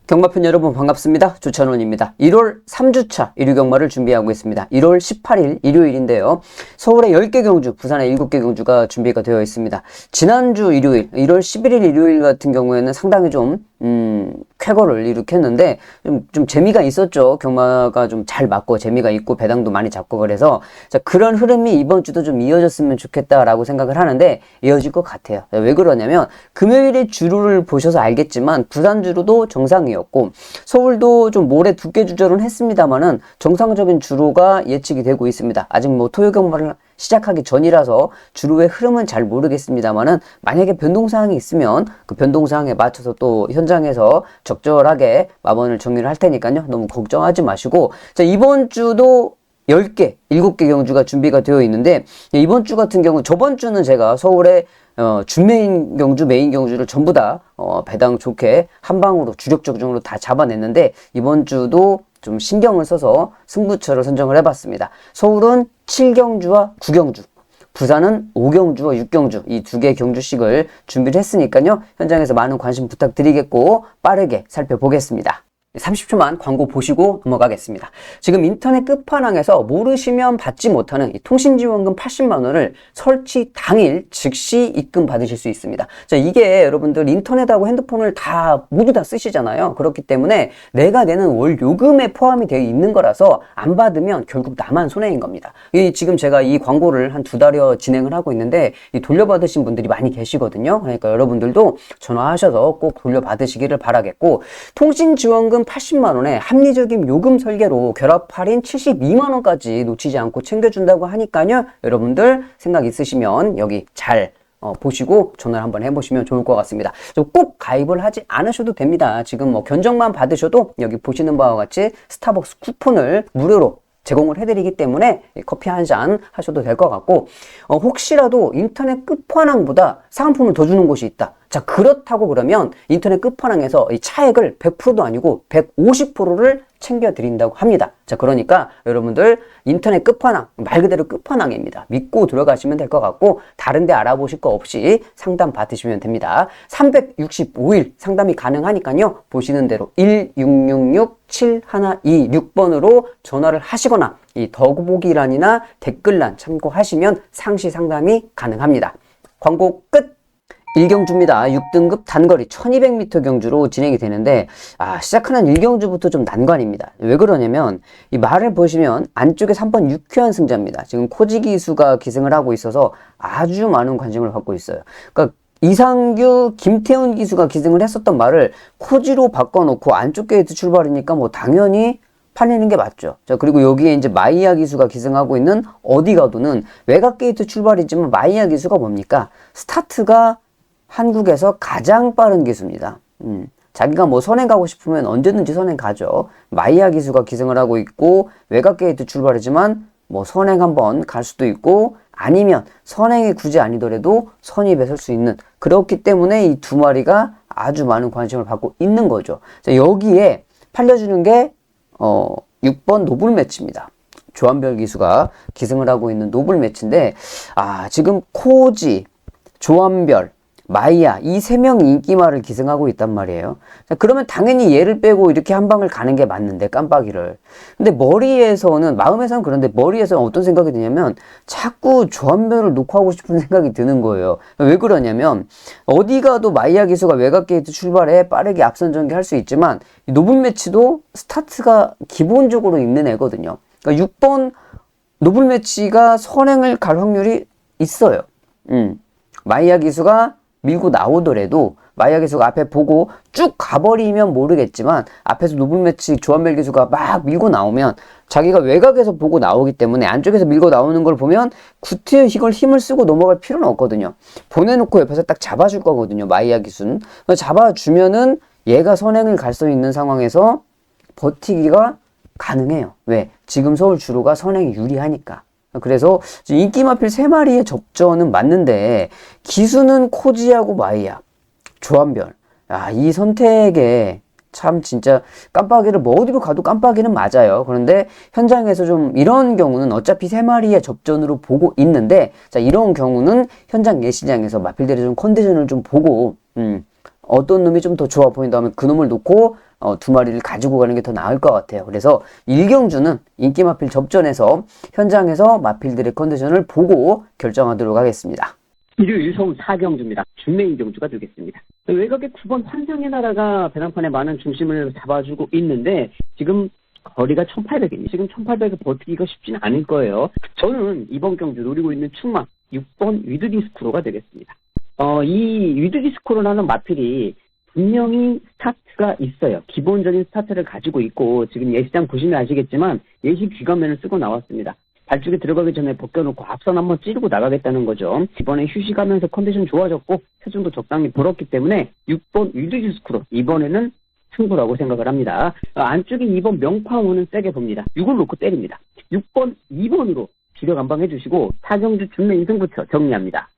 경마편 여러분 반갑습니다. 주찬원입니다. 1월 3주차 1위 경마를 준비하고 있습니다. 1월 18일 일요일인데요. 서울에 10개 경주, 부산에 7개 경주가 준비가 되어 있습니다. 지난주 일요일, 1월 11일 일요일 같은 경우에는 상당히 좀 쾌거를 일으켰는데 좀 재미가 있었죠. 경마가 좀 잘 맞고 재미가 있고 배당도 많이 잡고 그래서 자, 그런 흐름이 이번 주도 좀 이어졌으면 좋겠다라고 생각을 하는데 이어질 것 같아요. 왜 그러냐면 금요일에 주루를 보셔서 알겠지만 부산 주루도 정상이었고 서울도 좀 모레 두께 주저는 했습니다만은 정상적인 주루가 예측이 되고 있습니다. 아직 뭐 토요 경마를 시작하기 전이라서 주루의 흐름은 잘 모르겠습니다만은 만약에 변동사항이 있으면 그 변동사항에 맞춰서 또 현장에서 적절하게 마번을 정리를 할 테니까요. 너무 걱정하지 마시고 자, 이번 주도 10개, 7개 경주가 준비가 되어 있는데 이번 주 같은 경우 저번 주는 제가 서울에 준메인 경주, 메인 경주를 전부 다 배당 좋게 한 방으로 주력적으로 다 잡아냈는데 이번 주도 좀 신경을 써서 승부처를 선정을 해봤습니다. 서울은 7경주와 9경주, 부산은 5경주와 6경주 이 두 개 경주씩을 준비를 했으니까요. 현장에서 많은 관심 부탁드리겠고 빠르게 살펴보겠습니다. 30초만 광고 보시고 넘어가겠습니다. 지금 인터넷 끝판왕에서 모르시면 받지 못하는 이 통신지원금 80만 원을 설치 당일 즉시 입금 받으실 수 있습니다. 자, 이게 여러분들 인터넷하고 핸드폰을 모두 다 쓰시잖아요. 그렇기 때문에 내가 내는 월 요금에 포함이 되어 있는 거라서 안 받으면 결국 나만 손해인 겁니다. 지금 제가 이 광고를 한 2달여 진행을 하고 있는데 이 돌려받으신 분들이 많이 계시거든요. 그러니까 여러분들도 전화하셔서 꼭 돌려받으시기를 바라겠고 통신지원금 80만 원에 합리적인 요금 설계로 결합 할인 72만 원까지 놓치지 않고 챙겨준다고 하니까요. 여러분들 생각 있으시면 여기 잘 보시고 전화를 한번 해보시면 좋을 것 같습니다. 꼭 가입을 하지 않으셔도 됩니다. 지금 뭐 견적만 받으셔도 여기 보시는 바와 같이 스타벅스 쿠폰을 무료로 제공을 해드리기 때문에 커피 한 잔 하셔도 될 것 같고 혹시라도 인터넷 끝판왕보다 상품을 더 주는 곳이 있다. 자, 그렇다고 그러면 인터넷 끝판왕에서 이 차액을 100%도 아니고 150%를 챙겨드린다고 합니다. 자, 그러니까 여러분들 인터넷 끝판왕, 말 그대로 끝판왕입니다. 믿고 들어가시면 될 것 같고 다른 데 알아보실 거 없이 상담 받으시면 됩니다. 365일 상담이 가능하니까요. 보시는 대로 1666-7126번으로 전화를 하시거나 이 더보기란이나 댓글란 참고하시면 상시 상담이 가능합니다. 광고 끝! 1경주입니다. 6등급 단거리 1200m 경주로 진행이 되는데 시작하는 1경주부터 좀 난관입니다. 왜 그러냐면 이 말을 보시면 안쪽에 3번 유쾌한 승자입니다. 지금 코지 기수가 기승을 하고 있어서 아주 많은 관심을 받고 있어요. 그러니까 이상규, 김태훈 기수가 기승을 했었던 말을 코지로 바꿔놓고 안쪽 게이트 출발이니까 뭐 당연히 팔리는 게 맞죠. 자, 그리고 여기에 이제 마이야 기수가 기승하고 있는 어디 가도는 외곽 게이트 출발이지만 마이야 기수가 뭡니까? 스타트가 한국에서 가장 빠른 기수입니다. 자기가 뭐 선행 가고 싶으면 언제든지 선행 가죠. 마이야 기수가 기승을 하고 있고 외곽 게이트 출발이지만 뭐 선행 한번 갈 수도 있고 아니면 선행이 굳이 아니더라도 선입에 설 수 있는 그렇기 때문에 이 두 마리가 아주 많은 관심을 받고 있는 거죠. 자, 여기에 팔려주는 게 6번 노블 매치입니다. 조한별 기수가 기승을 하고 있는 노블 매치인데 지금 코지, 조한별, 마이야 이 세 명이 인기말을 기승하고 있단 말이에요. 자, 그러면 당연히 얘를 빼고 이렇게 한 방을 가는 게 맞는데 깜빡이를. 근데 마음에서는 그런데 머리에서는 어떤 생각이 드냐면 자꾸 조한별을 놓고 하고 싶은 생각이 드는 거예요. 왜 그러냐면 어디 가도 마이야 기수가 외곽 게이트 출발해 빠르게 앞선 전개할 수 있지만 이 노블 매치도 스타트가 기본적으로 있는 애거든요. 그러니까 6번 노블 매치가 선행을 갈 확률이 있어요. 마이야 기수가 밀고 나오더라도 마이야 기수가 앞에 보고 쭉 가버리면 모르겠지만 앞에서 노블 매치 조한별 기수가 막 밀고 나오면 자기가 외곽에서 보고 나오기 때문에 안쪽에서 밀고 나오는 걸 보면 구트에 이걸 힘을 쓰고 넘어갈 필요는 없거든요. 보내놓고 옆에서 딱 잡아줄 거거든요. 마이야 기수는. 잡아주면은 얘가 선행을 갈 수 있는 상황에서 버티기가 가능해요. 왜? 지금 서울 주로가 선행이 유리하니까. 그래서 인기마필 3마리의 접전은 맞는데 기수는 코지하고 마이야, 조한별 이 선택에 참 진짜 깜빡이를 뭐 어디로 가도 깜빡이는 맞아요. 그런데 현장에서 좀 이런 경우는 어차피 3마리의 접전으로 보고 있는데 자, 이런 경우는 현장 예시장에서 마필들이 좀 컨디션을 좀 보고 어떤 놈이 좀 더 좋아 보인다 하면 그 놈을 놓고 두 마리를 가지고 가는 게 더 나을 것 같아요. 그래서 1경주는 인기 마필 접전에서 현장에서 마필들의 컨디션을 보고 결정하도록 하겠습니다. 일요일 서울 4경주입니다. 준메인 경주가 되겠습니다. 외곽의 9번 환상의 나라가 배당판에 많은 중심을 잡아주고 있는데 지금 거리가 1800입니다. 지금 1800을 버티기가 쉽지는 않을 거예요. 저는 이번 경주 노리고 있는 충마 6번 위드디스크로가 되겠습니다. 이 위드디스크로라는 마필이 분명히 스타트가 있어요. 기본적인 스타트를 가지고 있고 지금 예시장 보시면 아시겠지만 예시 귀감면을 쓰고 나왔습니다. 발쪽에 들어가기 전에 벗겨놓고 앞선 한번 찌르고 나가겠다는 거죠. 이번에 휴식하면서 컨디션 좋아졌고 체중도 적당히 불었기 때문에 6번 위드디스크로 이번에는 승부라고 생각을 합니다. 안쪽에 2번 명파원은 세게 봅니다. 6을 놓고 때립니다. 6번, 2번으로 주력 안방해 주시고 4경주 준메인 승부처 정리합니다.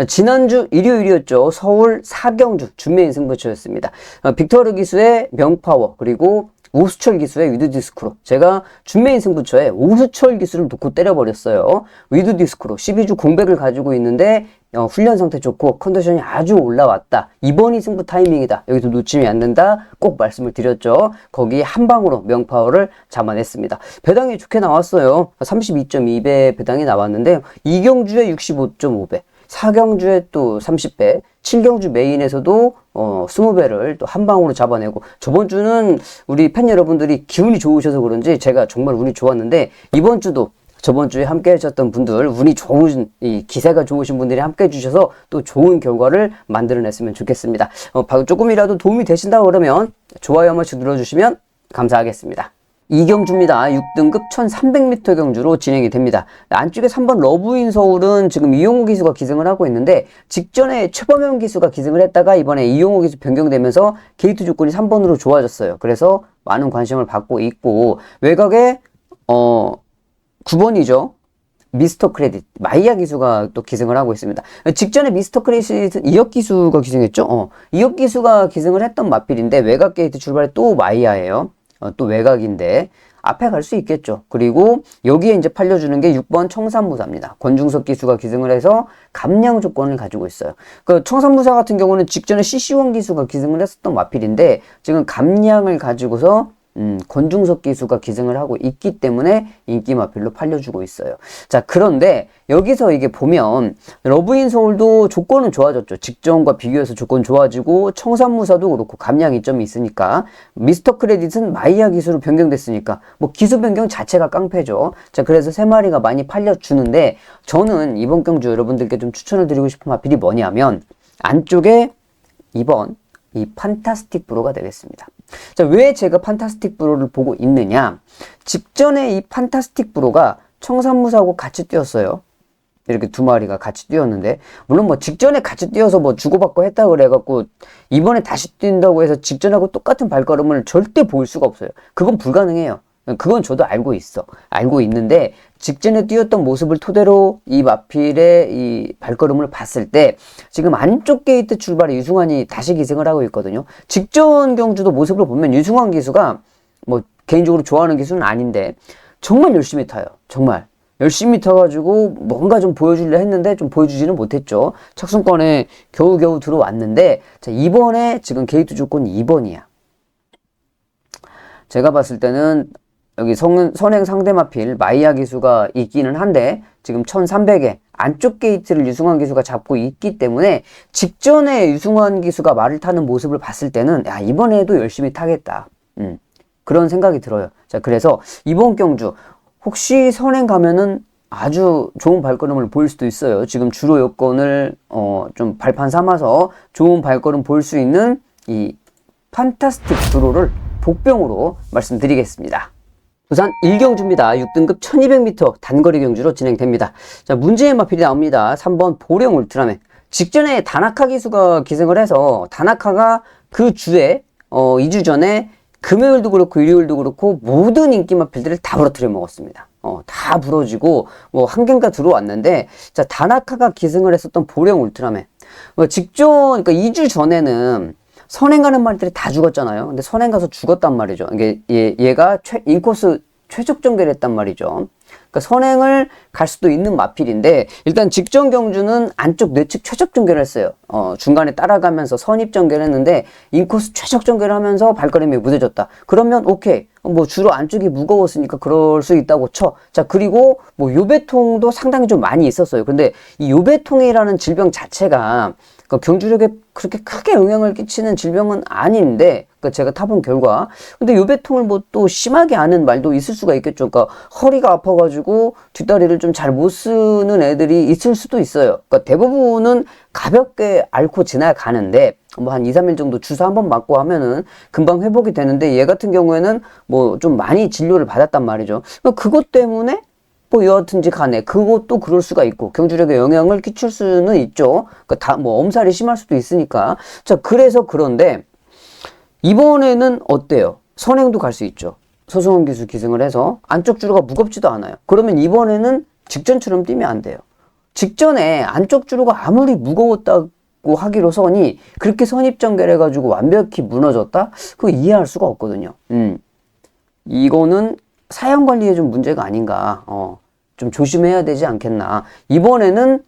지난주 일요일이었죠. 서울 4경주 준메인 승부처였습니다. 빅터르 기수의 명파워 그리고 오수철 기수의 위드디스크로 제가 준메인 승부처에 오수철 기수를 놓고 때려버렸어요. 위드디스크로 12주 공백을 가지고 있는데 훈련 상태 좋고 컨디션이 아주 올라왔다. 이번이 승부 타이밍이다. 여기서 놓치면 안 된다. 꼭 말씀을 드렸죠. 거기 한 방으로 명파워를 잡아냈습니다. 배당이 좋게 나왔어요. 32.2배 배당이 나왔는데 2경주에 65.5배 4경주에 또 30배, 7경주 메인에서도 20배를 또 한 방으로 잡아내고 저번 주는 우리 팬 여러분들이 기운이 좋으셔서 그런지 제가 정말 운이 좋았는데 이번 주도 저번 주에 함께 하셨던 분들 운이 좋은 이 기세가 좋으신 분들이 함께 해주셔서 또 좋은 결과를 만들어냈으면 좋겠습니다. 조금이라도 도움이 되신다 그러면 좋아요 한 번씩 눌러주시면 감사하겠습니다. 2경주입니다. 6등급 1300m 경주로 진행이 됩니다. 안쪽에 3번 러브인 서울은 지금 이용호 기수가 기승을 하고 있는데 직전에 최범현 기수가 기승을 했다가 이번에 이용호 기수 변경되면서 게이트 조건이 3번으로 좋아졌어요. 그래서 많은 관심을 받고 있고 외곽에 9번이죠. 미스터 크레딧 마이야 기수가 또 기승을 하고 있습니다. 직전에 미스터 크레딧은 이혁 기수가 기승했죠. 이혁 기수가 기승을 했던 마필인데 외곽 게이트 출발에 또 마이야예요. 또 외곽인데 앞에 갈 수 있겠죠. 그리고 여기에 이제 팔려주는 게 6번 청산무사입니다. 권중석 기수가 기승을 해서 감량 조건을 가지고 있어요. 그 청산무사 같은 경우는 직전에 CC1 기수가 기승을 했었던 마필인데 지금 감량을 가지고서 권중석 기수가 기승을 하고 있기 때문에 인기 마필로 팔려주고 있어요. 자, 그런데 여기서 이게 보면 러브인 서울도 조건은 좋아졌죠. 직전과 비교해서 조건 좋아지고 청산무사도 그렇고 감량 이점이 있으니까 미스터 크레딧은 마이야 기수로 변경됐으니까 뭐 기수 변경 자체가 깡패죠. 자, 그래서 세 마리가 많이 팔려주는데 저는 이번 경주 여러분들께 좀 추천을 드리고 싶은 마필이 뭐냐면 안쪽에 2번 이 판타스틱 브로가 되겠습니다. 자, 왜 제가 판타스틱 브로를 보고 있느냐? 직전에 이 판타스틱 브로가 청산무사하고 같이 뛰었어요. 이렇게 두 마리가 같이 뛰었는데 물론 뭐 직전에 같이 뛰어서 뭐 주고받고 했다 그래갖고 이번에 다시 뛴다고 해서 직전하고 똑같은 발걸음을 절대 보일 수가 없어요. 그건 불가능해요. 그건 저도 알고 있는데 직전에 뛰었던 모습을 토대로 이 마필의 이 발걸음을 봤을 때 지금 안쪽 게이트 출발에 유승환이 다시 기승을 하고 있거든요. 직전 경주도 모습을 보면 유승환 기수가 뭐 개인적으로 좋아하는 기수는 아닌데 정말 열심히 타요. 정말 열심히 타가지고 뭔가 좀 보여주려 했는데 좀 보여주지는 못했죠. 착순권에 겨우겨우 들어왔는데 자, 이번에 지금 게이트 조건 2번이야. 제가 봤을 때는 여기 선행 상대 마필 마이야 기수가 있기는 한데 지금 1300에 안쪽 게이트를 유승환 기수가 잡고 있기 때문에 직전에 유승환 기수가 말을 타는 모습을 봤을 때는 야, 이번에도 열심히 타겠다. 그런 생각이 들어요. 자, 그래서 이번 경주 혹시 선행 가면은 아주 좋은 발걸음을 보일 수도 있어요. 지금 주로 여건을 좀 발판 삼아서 좋은 발걸음 볼 수 있는 이 판타스틱 브로를 복병으로 말씀드리겠습니다. 부산 1경주입니다. 6등급 1200m 단거리 경주로 진행됩니다. 자, 문제의 마필이 나옵니다. 3번 보령 울트라맨. 직전에 다나카 기수가 기승을 해서 다나카가 그 주에 2주 전에 금요일도 그렇고 일요일도 그렇고 모든 인기 마필들을 다 부러뜨려 먹었습니다. 다 부러지고 뭐 한 개가 들어왔는데 자, 다나카가 기승을 했었던 보령 울트라맨. 그러니까 2주 전에는 선행 가는 말들이 다 죽었잖아요. 근데 선행 가서 죽었단 말이죠. 이게 얘가 인코스 최적 전개를 했단 말이죠. 그러니까 선행을 갈 수도 있는 마필인데 일단 직전 경주는 안쪽 뇌측 최적 전개를 했어요. 중간에 따라가면서 선입 전개를 했는데 인코스 최적 전개를 하면서 발걸음이 무뎌졌다. 그러면 오케이. 뭐 주로 안쪽이 무거웠으니까 그럴 수 있다고 쳐. 자, 그리고 뭐 요배통도 상당히 좀 많이 있었어요. 근데 이 요배통이라는 질병 자체가 그 경주력에 그렇게 크게 영향을 끼치는 질병은 아닌데, 그 제가 타본 결과. 근데 요배통을 뭐 또 심하게 아는 말도 있을 수가 있겠죠. 그러니까 허리가 아파가지고 뒷다리를 좀 잘 못 쓰는 애들이 있을 수도 있어요. 그러니까 대부분은 가볍게 앓고 지나가는데, 뭐 한 2, 3일 정도 주사 한번 맞고 하면은 금방 회복이 되는데 얘 같은 경우에는 뭐 좀 많이 진료를 받았단 말이죠. 그러니까 그것 때문에 뭐 여하튼지 간에 그것도 그럴 수가 있고 경주력에 영향을 끼칠 수는 있죠. 그러니까 다 뭐 엄살이 심할 수도 있으니까. 자, 그래서 그런데 이번에는 어때요? 선행도 갈 수 있죠. 소승원 기수 기승을 해서 안쪽 주로가 무겁지도 않아요. 그러면 이번에는 직전처럼 뛰면 안 돼요. 직전에 안쪽 주로가 아무리 무거웠다고 하기로서니 그렇게 선입전개를 해가지고 완벽히 무너졌다? 그거 이해할 수가 없거든요. 이거는 사양관리에 좀 문제가 아닌가. 좀 조심해야 되지 않겠나. 이번에는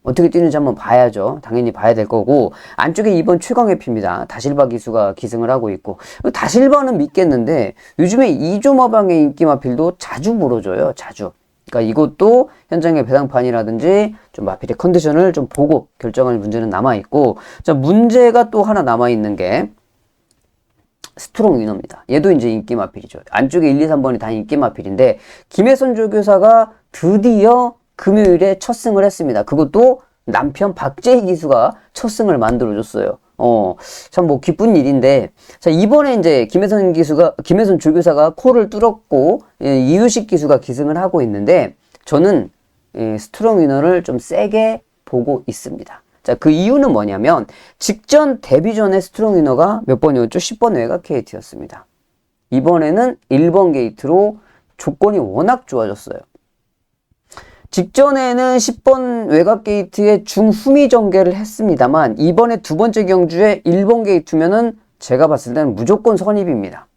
어떻게 뛰는지 한번 봐야죠. 당연히 봐야 될 거고. 안쪽에 이번 최강의 피입니다. 다실바 기수가 기승을 하고 있고. 다실바는 믿겠는데 요즘에 이조마방의 인기마필도 자주 물어줘요. 자주. 그러니까 이것도 현장의 배당판이라든지 좀 마필의 컨디션을 좀 보고 결정할 문제는 남아있고. 자, 문제가 또 하나 남아있는 게 스트롱 위너입니다. 얘도 이제 인기 마필이죠. 안쪽에 1, 2, 3번이 다 인기 마필인데 김혜선 조교사가 드디어 금요일에 첫 승을 했습니다. 그것도 남편 박재희 기수가 첫 승을 만들어줬어요. 참 뭐 기쁜 일인데, 자, 이번에 이제 김혜선 조교사가 코를 뚫었고, 이유식 기수가 기승을 하고 있는데, 저는 스트롱 위너를 좀 세게 보고 있습니다. 자, 그 이유는 뭐냐면 직전 데뷔 전에 스트롱 위너가 몇 번이었죠? 10번 외곽 게이트였습니다. 이번에는 1번 게이트로 조건이 워낙 좋아졌어요. 직전에는 10번 외곽 게이트에 중후미 전개를 했습니다만 이번에 두 번째 경주에 1번 게이트면은 제가 봤을 때는 무조건 선입입니다.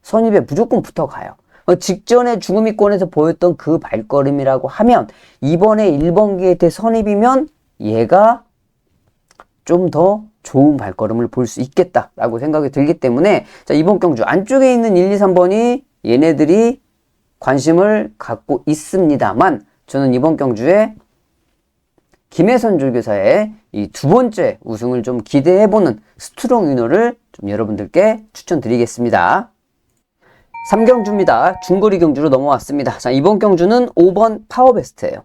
선입에 무조건 붙어가요. 직전에 중후미권에서 보였던 그 발걸음이라고 하면 이번에 1번 게이트 선입이면 얘가 좀 더 좋은 발걸음을 볼 수 있겠다라고 생각이 들기 때문에 자, 이번 경주 안쪽에 있는 1, 2, 3번이 얘네들이 관심을 갖고 있습니다만 저는 이번 경주에 김혜선 조교사의 이 두 번째 우승을 좀 기대해보는 스트롱 위너를 좀 여러분들께 추천드리겠습니다. 3경주입니다. 중거리 경주로 넘어왔습니다. 자, 이번 경주는 5번 파워베스트예요.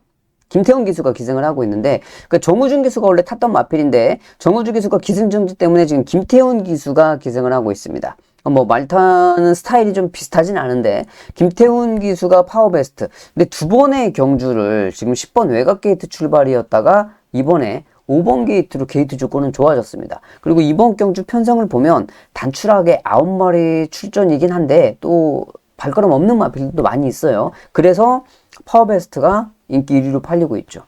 김태훈 기수가 기승을 하고 있는데 그러니까 정우준 기수가 원래 탔던 마필인데 정우준 기수가 기승 정지 때문에 지금 김태훈 기수가 기승을 하고 있습니다. 뭐 말 타는 스타일이 좀 비슷하진 않은데 김태훈 기수가 파워베스트. 근데 두 번의 경주를 지금 10번 외곽 게이트 출발이었다가 이번에 5번 게이트로 게이트 조건은 좋아졌습니다. 그리고 이번 경주 편성을 보면 단출하게 9마리 출전이긴 한데 또 발걸음 없는 마필도 많이 있어요. 그래서 파워베스트가 인기 1위로 팔리고 있죠.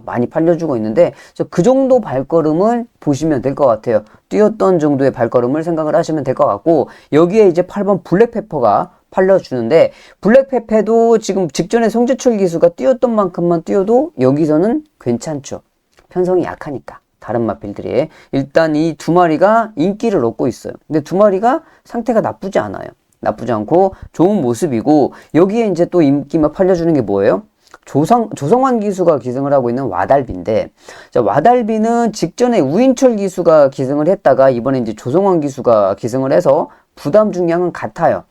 많이 팔려주고 있는데 그 정도 발걸음을 보시면 될 것 같아요. 뛰었던 정도의 발걸음을 생각을 하시면 될 것 같고 여기에 이제 8번 블랙페퍼가 팔려주는데 블랙페퍼도 지금 직전에 송재철 기수가 뛰었던 만큼만 뛰어도 여기서는 괜찮죠. 편성이 약하니까 다른 마필들이 일단 이 두 마리가 인기를 얻고 있어요. 근데 두 마리가 상태가 나쁘지 않아요. 나쁘지 않고 좋은 모습이고 여기에 이제 또 인기만 팔려주는 게 뭐예요? 조성환 기수가 기승을 하고 있는 와달비인데 자, 와달비는 직전에 우인철 기수가 기승을 했다가 이번에 이제 조성환 기수가 기승을 해서 부담 중량은 같아요.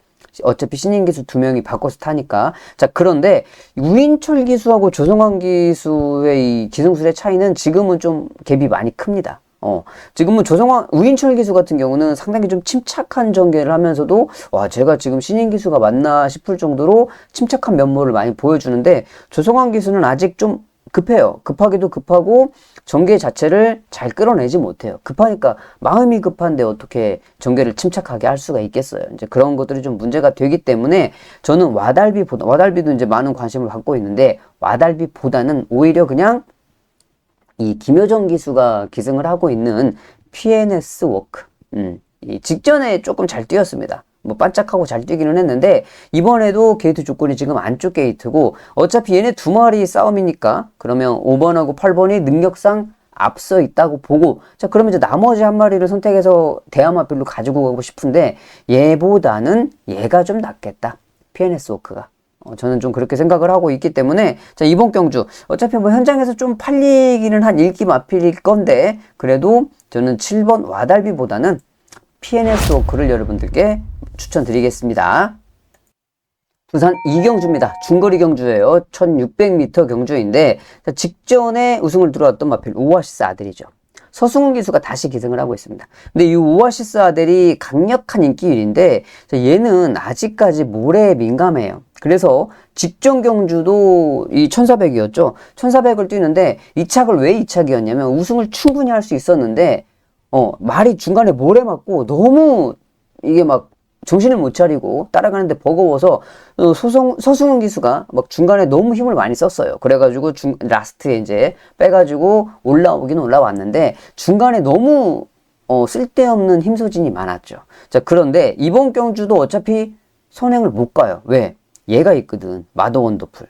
어차피 신인 기수 두 명이 바꿔서 타니까. 자, 그런데 우인철 기수하고 조성환 기수의 이 기승술의 차이는 지금은 좀 갭이 많이 큽니다. 지금은 우인철 기수 같은 경우는 상당히 좀 침착한 전개를 하면서도, 와, 제가 지금 신인 기수가 맞나 싶을 정도로 침착한 면모를 많이 보여주는데, 조성환 기수는 아직 좀 급해요. 급하기도 급하고, 전개 자체를 잘 끌어내지 못해요. 급하니까, 마음이 급한데 어떻게 전개를 침착하게 할 수가 있겠어요. 이제 그런 것들이 좀 문제가 되기 때문에, 저는 와달비도 이제 많은 관심을 받고 있는데, 와달비보다는 오히려 그냥 이 김효정 기수가 기승을 하고 있는 PNS 워크. 이 직전에 조금 잘 뛰었습니다. 뭐 반짝하고 잘 뛰기는 했는데 이번에도 게이트 조건이 지금 안쪽 게이트고 어차피 얘네 두 마리 싸움이니까 그러면 5번하고 8번이 능력상 앞서 있다고 보고 자 그러면 이제 나머지 한 마리를 선택해서 대하마필로 가지고 가고 싶은데 얘보다는 얘가 좀 낫겠다. PNS 워크가. 저는 좀 그렇게 생각을 하고 있기 때문에 자 이번 경주 어차피 뭐 현장에서 좀 팔리기는 한 일기 마필일 건데 그래도 저는 7번 와달비보다는 PNS 워크를 여러분들께 추천드리겠습니다. 부산 이경주입니다. 중거리 경주예요. 1600m 경주인데 자, 직전에 우승을 들어왔던 마필 오아시스 아들이죠. 서승훈 기수가 다시 기승을 하고 있습니다. 근데 이 오아시스 아델이 강력한 인기일인데 얘는 아직까지 모래에 민감해요. 그래서 직전 경주도 이 1400이었죠. 1400을 뛰는데 이 착을 왜 이 착이었냐면 우승을 충분히 할 수 있었는데 말이 중간에 모래 맞고 너무 이게 막 정신을 못 차리고 따라가는데 버거워서 서승훈 기수가 막 중간에 너무 힘을 많이 썼어요. 그래가지고 라스트에 이제 빼가지고 올라오긴 올라왔는데 중간에 너무 쓸데없는 힘소진이 많았죠. 자 그런데 이번 경주도 어차피 선행을 못 가요. 왜? 얘가 있거든. 마더 원더풀.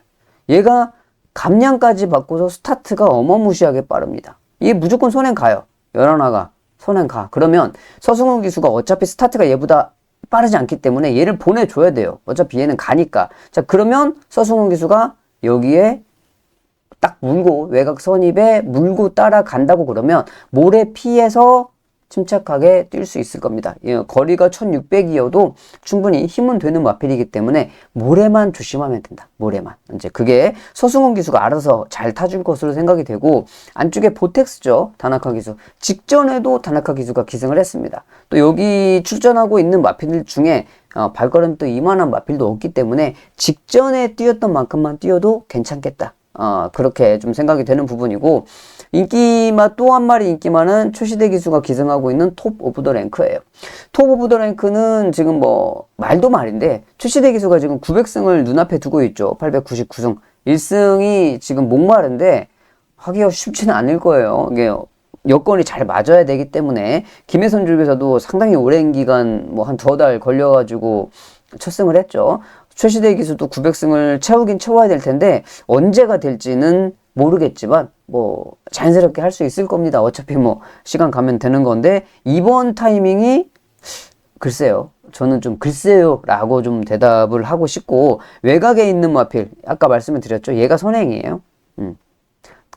얘가 감량까지 받고서 스타트가 어마무시하게 빠릅니다. 얘 무조건 선행 가요. 열하나가 선행 가. 그러면 서승훈 기수가 어차피 스타트가 얘보다 빠르지 않기 때문에 얘를 보내줘야 돼요. 어차피 얘는 가니까. 자, 그러면 서승훈 기수가 여기에 딱 물고, 외곽 선입에 물고 따라간다고 그러면 모래 피해서 침착하게 뛸 수 있을 겁니다. 거리가 1600이어도 충분히 힘은 되는 마필이기 때문에 모래만 조심하면 된다. 모래만. 이제 그게 서승훈 기수가 알아서 잘 타줄 것으로 생각이 되고 안쪽에 보텍스죠. 다나카 기수. 직전에도 다나카 기수가 기승을 했습니다. 또 여기 출전하고 있는 마필 중에 발걸음 또 이만한 마필도 없기 때문에 직전에 뛰었던 만큼만 뛰어도 괜찮겠다. 그렇게 좀 생각이 되는 부분이고 인기마 또 한 마리 인기마는 초시대 기수가 기승하고 있는 톱 오브 더 랭크예요. 톱 오브 더 랭크는 지금 뭐 말도 말인데 초시대 기수가 지금 900승을 눈앞에 두고 있죠. 899승. 1승이 지금 목마른데 하기가 쉽지는 않을 거예요. 이게 여건이 잘 맞아야 되기 때문에 김혜선 쪽에서도 상당히 오랜 기간 뭐 한 2달 걸려가지고 첫 승을 했죠. 최시대 기수도 900승을 채우긴 채워야 될 텐데 언제가 될지는 모르겠지만 뭐 자연스럽게 할 수 있을 겁니다. 어차피 뭐 시간 가면 되는 건데 이번 타이밍이 글쎄요. 저는 좀 글쎄요 라고 좀 대답을 하고 싶고 외곽에 있는 마필 아까 말씀을 드렸죠. 얘가 선행이에요.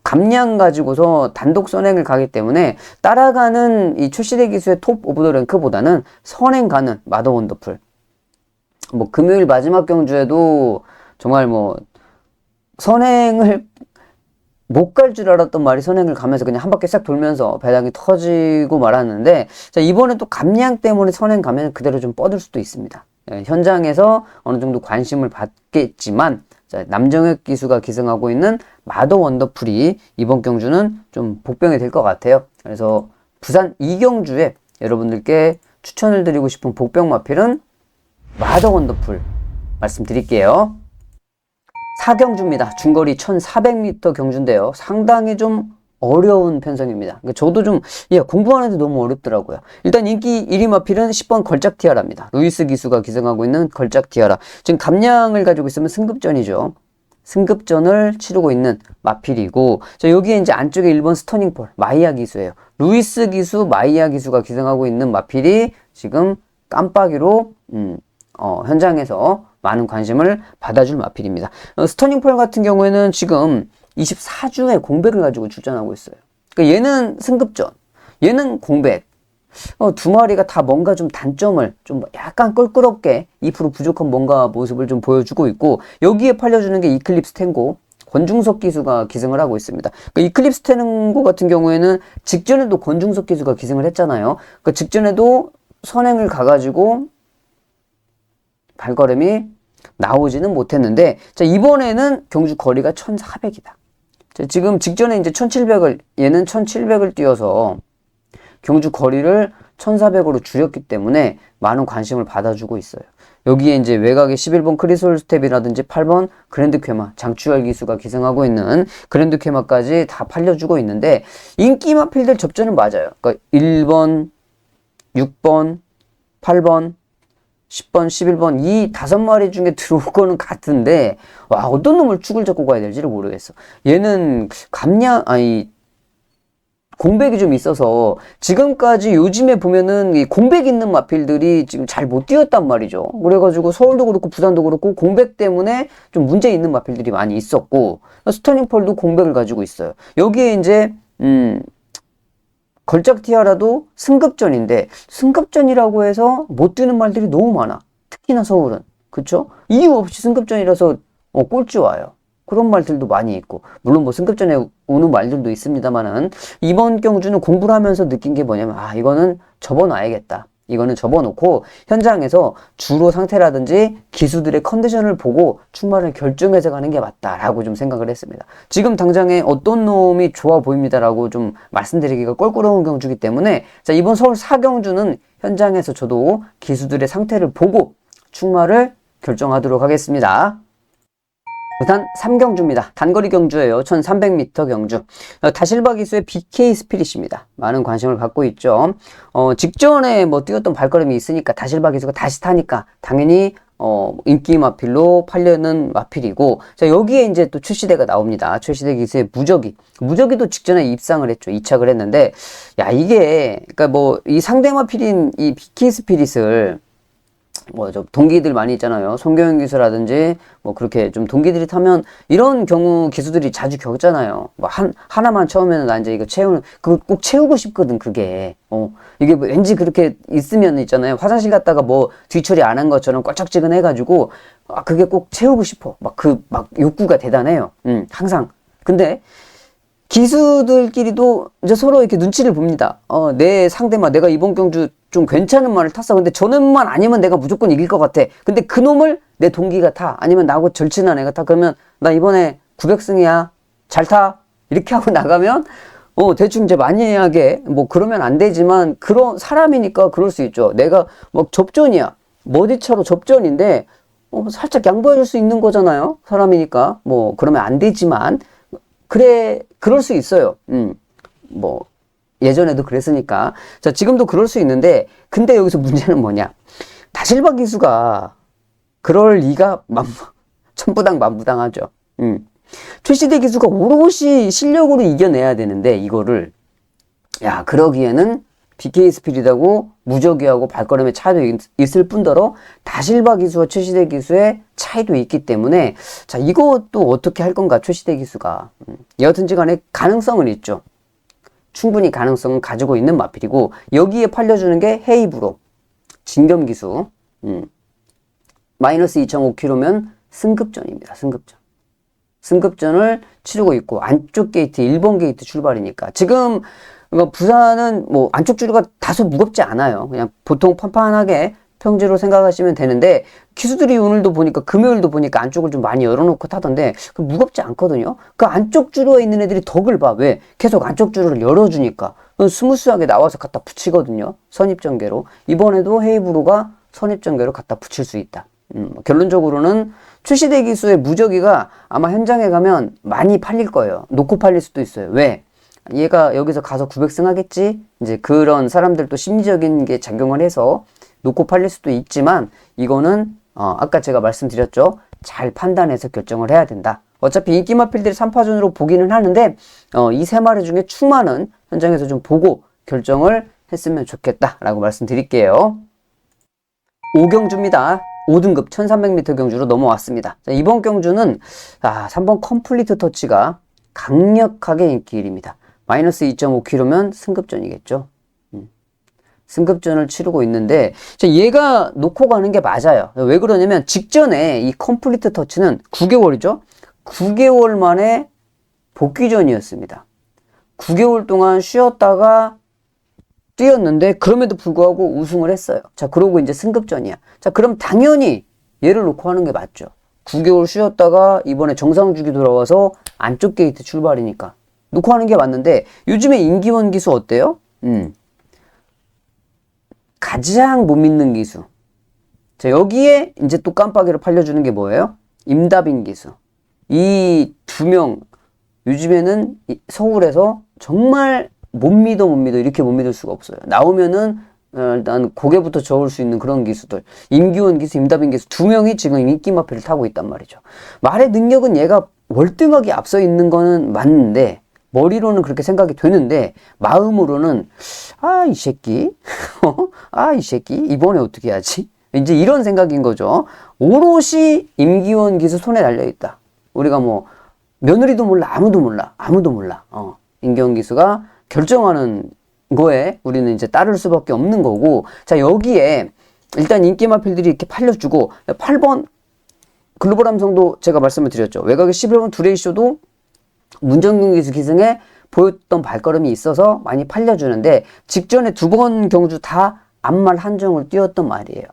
감량 가지고서 단독 선행을 가기 때문에 따라가는 이 초시대 기수의 톱 오브 더 랭크보다는 선행 가는 마더 원더풀 뭐 금요일 마지막 경주에도 정말 뭐 선행을 못 갈 줄 알았던 말이 선행을 가면서 그냥 한 바퀴 싹 돌면서 배당이 터지고 말았는데 자 이번에 또 감량 때문에 선행 가면 그대로 좀 뻗을 수도 있습니다. 현장에서 어느 정도 관심을 받겠지만 자, 남정혁 기수가 기승하고 있는 마더 원더풀이 이번 경주는 좀 복병이 될 것 같아요. 그래서 부산 이경주에 여러분들께 추천을 드리고 싶은 복병 마필은 마더 원더풀 말씀드릴게요. 4경주입니다. 중거리 1400m 경주인데요. 상당히 좀 어려운 편성입니다. 그러니까 저도 좀 공부하는데 너무 어렵더라고요. 일단 인기 1위 마필은 10번 걸작 티아라입니다. 루이스 기수가 기승하고 있는 걸작 티아라. 지금 감량을 가지고 있으면 승급전이죠. 승급전을 치르고 있는 마필이고 자 여기에 이제 안쪽에 1번 스터닝폴 마이야 기수예요. 루이스 기수, 마이야 기수가 기승하고 있는 마필이 지금 깜빡이로 현장에서 많은 관심을 받아줄 마필입니다. 스터닝폴 같은 경우에는 지금 24주에 공백을 가지고 출전하고 있어요. 그러니까 얘는 승급전, 얘는 공백. 두 마리가 다 뭔가 좀 단점을 좀 약간 껄끄럽게 2% 부족한 뭔가 모습을 좀 보여주고 있고 여기에 팔려주는 게 이클립스 탱고 권중석 기수가 기승을 하고 있습니다. 그러니까 이클립스 탱고 같은 경우에는 직전에도 권중석 기수가 기승을 했잖아요. 그러니까 직전에도 선행을 가가지고 발걸음이 나오지는 못했는데 자 이번에는 경주 거리가 1400이다. 자, 지금 직전에 이제 1700을 얘는 1700을 뛰어서 경주 거리를 1400으로 줄였기 때문에 많은 관심을 받아주고 있어요. 여기에 이제 외곽에 11번 크리솔 스텝이라든지 8번 그랜드 쾌마 장추열 기수가 기승하고 있는 그랜드 쾌마까지 다 팔려주고 있는데 인기 마필들 접전은 맞아요. 그러니까 1번, 6번, 8번 10번, 11번 이 5마리 중에 들어올 거는 같은데 와 어떤 놈을 축을 잡고 가야 될지를 모르겠어. 얘는 공백이 좀 있어서 지금까지 요즘에 보면은 이 공백 있는 마필들이 지금 잘 못 뛰었단 말이죠. 그래가지고 서울도 그렇고 부산도 그렇고 공백 때문에 좀 문제 있는 마필들이 많이 있었고 스터닝펄도 공백을 가지고 있어요. 여기에 이제 걸작 티아라도 승급전인데 승급전이라고 해서 못 뛰는 말들이 너무 많아. 특히나 서울은. 그쵸? 이유 없이 승급전이라서 꼴찌 와요. 그런 말들도 많이 있고 물론 뭐 승급전에 오는 말들도 있습니다만은 이번 경주는 공부를 하면서 느낀 게 뭐냐면 이거는 접어놔야겠다. 이거는 접어놓고 현장에서 주로 상태라든지 기수들의 컨디션을 보고 출마를 결정해서 가는 게 맞다라고 좀 생각을 했습니다. 지금 당장에 어떤 놈이 좋아 보입니다라고 좀 말씀드리기가 껄끄러운 경주이기 때문에 자 이번 서울 4경주는 현장에서 저도 기수들의 상태를 보고 출마를 결정하도록 하겠습니다. 부산 3경주입니다. 단거리 경주예요. 1300m 경주. 다실바 기수의 BK 스피릿입니다. 많은 관심을 받고 있죠. 직전에 뭐 뛰었던 발걸음이 있으니까 다실바 기수가 다시 타니까 당연히 인기 마필로 팔려는 마필이고 자 여기에 이제 또 출시대가 나옵니다. 출시대 기수의 무적이도 직전에 입상을 했죠. 이착을 했는데 야 이게 그러니까 뭐 이 상대 마필인 이 BK 스피릿을 저 동기들 많이 있잖아요. 송경영 기수라든지 뭐 그렇게 좀 동기들이 타면 이런 경우 기수들이 자주 겪잖아요. 뭐 하나만 처음에는 나 이제 이거 그거 꼭 채우고 싶거든. 그게 이게 뭐 왠지 그렇게 있으면 있잖아요. 화장실 갔다가 뭐 뒤처리 안 한 것처럼 껄쩍지근해가지고 그게 꼭 채우고 싶어. 막 욕구가 대단해요. 항상. 근데 기수들끼리도 이제 서로 이렇게 눈치를 봅니다. 내 상대만 내가 이번 경주 좀 괜찮은 말을 탔어. 근데 저 놈만 아니면 내가 무조건 이길 것 같아. 근데 그 놈을 내 동기가 타. 아니면 나하고 절친한 애가 타. 그러면 나 이번에 900승이야. 잘 타. 이렇게 하고 나가면 대충 이제 만약에 뭐 그러면 안 되지만 그런 사람이니까 그럴 수 있죠. 내가 막 접전이야. 머디차로 접전인데 살짝 양보해 줄 수 있는 거잖아요. 사람이니까. 뭐 그러면 안 되지만 그럴 수 있어요. 뭐 예전에도 그랬으니까. 자, 지금도 그럴 수 있는데 근데 여기서 문제는 뭐냐? 다실바 기수가 그럴 리가 천부당 만부당하죠. 출시대 기수가 오롯이 실력으로 이겨내야 되는데 이거를 그러기에는 BK 스피릿하고 무적이하고 발걸음의 차이도 있을 뿐더러 다실바 기수와 출시대 기수의 차이도 있기 때문에 자 이것도 어떻게 할 건가 출시대 기수가 여하튼지 간에 가능성은 있죠. 충분히 가능성은 가지고 있는 마필이고 여기에 팔려주는 게 헤이브로 진겸 기수 마이너스 2.5km면 승급전입니다. 승급전을 치르고 있고 안쪽 게이트 1번 게이트 출발이니까 지금 부산은 뭐 안쪽 주류가 다소 무겁지 않아요. 그냥 보통 판판하게 평지로 생각하시면 되는데 기수들이 오늘도 보니까 금요일도 보니까 안쪽을 좀 많이 열어놓고 타던데 무겁지 않거든요. 그 안쪽 주류에 있는 애들이 덕을 봐. 왜? 계속 안쪽 주류를 열어주니까 스무스하게 나와서 갖다 붙이거든요. 선입전개로. 이번에도 헤이브로가 선입전개로 갖다 붙일 수 있다. 결론적으로는 출시대 기수의 무적이가 아마 현장에 가면 많이 팔릴 거예요. 놓고 팔릴 수도 있어요. 왜? 얘가 여기서 가서 900승 하겠지? 이제 그런 사람들도 심리적인 게 작용을 해서 놓고 팔릴 수도 있지만 이거는 아까 제가 말씀드렸죠. 잘 판단해서 결정을 해야 된다. 어차피 인기 마필들이 3파전으로 보기는 하는데 이 세 마리 중에 충만은 현장에서 좀 보고 결정을 했으면 좋겠다라고 말씀드릴게요. 5경주입니다. 5등급 1300m 경주로 넘어왔습니다. 자, 이번 경주는 3번 컴플리트 터치가 강력하게 인기 1위입니다. 마이너스 2.5km면 승급전이겠죠. 승급전을 치르고 있는데 얘가 놓고 가는 게 맞아요. 왜 그러냐면 직전에 이 컴플리트 터치는 9개월이죠. 9개월 만에 복귀전이었습니다. 9개월 동안 쉬었다가 뛰었는데 그럼에도 불구하고 우승을 했어요. 자, 그러고 이제 승급전이야. 자, 그럼 당연히 얘를 놓고 하는 게 맞죠. 9개월 쉬었다가 이번에 정상주기 돌아와서 안쪽 게이트 출발이니까 놓고 하는 게 맞는데 요즘에 임기원 기수 어때요? 가장 못 믿는 기수. 자, 여기에 이제 또 깜빡이로 팔려주는 게 뭐예요? 임다빈 기수. 이 두 명, 요즘에는 서울에서 정말 못 믿어 이렇게 못 믿을 수가 없어요. 나오면은 일단 고개부터 저을 수 있는 그런 기수들. 임기원 기수, 임다빈 기수 두 명이 지금 인기마표를 타고 있단 말이죠. 말의 능력은 얘가 월등하게 앞서 있는 거는 맞는데 머리로는 그렇게 생각이 되는데 마음으로는 아, 이 새끼 아, 이 새끼 이번에 어떻게 하지? 이제 이런 생각인 거죠. 오롯이 임기원 기수 손에 달려있다. 우리가 뭐 며느리도 몰라, 아무도 몰라. 임기원 기수가 결정하는 거에 우리는 이제 따를 수밖에 없는 거고. 자, 여기에 일단 인기마필들이 이렇게 팔려주고 8번 글로벌 함성도 제가 말씀을 드렸죠. 외곽의 11번 두레이쇼도 문정균 기수 기승에 보였던 발걸음이 있어서 많이 팔려주는데 직전에 두 번 경주 다 앞말 한정을 띄웠던 말이에요.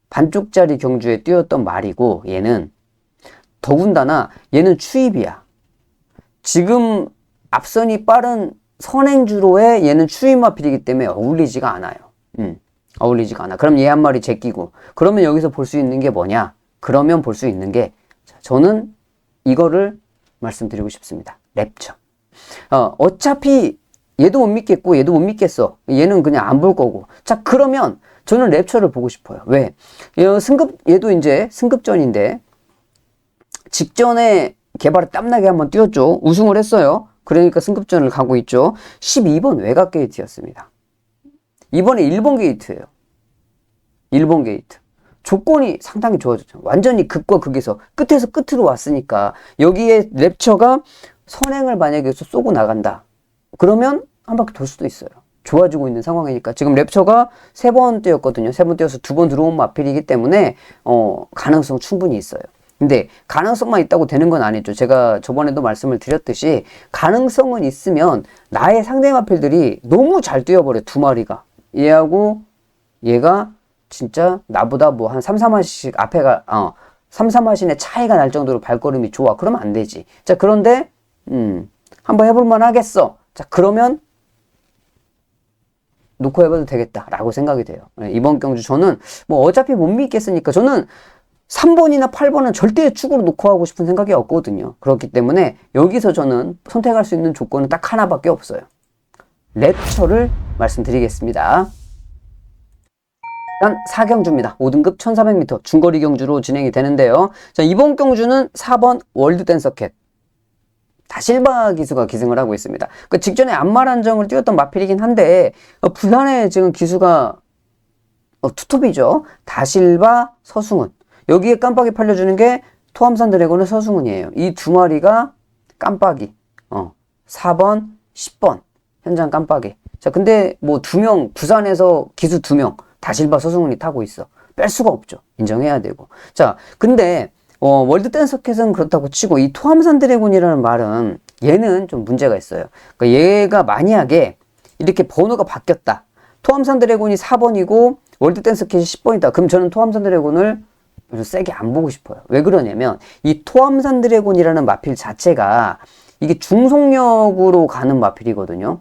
반쪽짜리 경주에 띄웠던 말이고 얘는 더군다나 얘는 추입이야. 지금 앞선이 빠른 선행주로에 얘는 추입마필이기 때문에 어울리지가 않아요. 어울리지가 않아. 그럼 얘 한 마리 제끼고 그러면 여기서 볼 수 있는 게 뭐냐? 그러면 볼 수 있는 게 저는 이거를 말씀드리고 싶습니다. 랩처. 어차피 얘도 못 믿겠고 얘도 못 믿겠어. 얘는 그냥 안 볼 거고. 자, 그러면 저는 랩처를 보고 싶어요. 왜? 얘도 이제 승급전인데 직전에 개발에 땀나게 한번 뛰었죠. 우승을 했어요. 그러니까 승급전을 가고 있죠. 12번 외곽 게이트였습니다. 이번에 1번 게이트예요. 1번 게이트. 조건이 상당히 좋아졌죠. 완전히 극과 극에서 끝에서 끝으로 왔으니까 여기에 랩처가 선행을 만약에 쏘고 나간다. 그러면 한 바퀴 돌 수도 있어요. 좋아지고 있는 상황이니까. 지금 랩처가 3번 뛰었거든요. 3번 뛰어서 2번 들어온 마필이기 때문에 가능성 충분히 있어요. 근데 가능성만 있다고 되는 건 아니죠. 제가 저번에도 말씀을 드렸듯이 가능성은 있으면 나의 상대 마필들이 너무 잘 뛰어버려. 두 마리가. 얘하고 얘가 진짜 나보다 뭐 한 3, 4마씩 앞에가 3, 4마신의 차이가 날 정도로 발걸음이 좋아. 그러면 안 되지. 자, 그런데 한번 해볼만 하겠어. 자, 그러면 놓고 해봐도 되겠다라고 생각이 돼요. 이번 경주 저는 뭐 어차피 못 믿겠으니까 저는 3번이나 8번은 절대 축으로 놓고 하고 싶은 생각이 없거든요. 그렇기 때문에 여기서 저는 선택할 수 있는 조건은 딱 하나밖에 없어요. 랩처를 말씀드리겠습니다. 일단 4경주입니다. 5등급 1400m 중거리 경주로 진행이 되는데요. 자, 이번 경주는 4번 월드댄서캣 다실바 기수가 기승을 하고 있습니다. 그 직전에 앞말 한정을 띄웠던 마필이긴 한데 부산에 지금 기수가 투톱이죠. 다실바 서승훈. 여기에 깜빡이 팔려주는 게 토함산 드래곤의 서승훈이에요. 이 두 마리가 깜빡이 4번 10번 현장 깜빡이. 자, 근데 뭐 2명 부산에서 기수 2명 다실바 서승훈이 타고 있어. 뺄 수가 없죠. 인정해야 되고. 자, 근데 월드 댄서캣은 그렇다고 치고 이 토함산 드래곤이라는 말은 얘는 좀 문제가 있어요. 그러니까 얘가 만약에 이렇게 번호가 바뀌었다. 토함산 드래곤이 4번이고 월드 댄서캣이 10번이다. 그럼 저는 토함산 드래곤을 세게 안 보고 싶어요. 왜 그러냐면 이 토함산 드래곤이라는 마필 자체가 이게 중속력으로 가는 마필이거든요.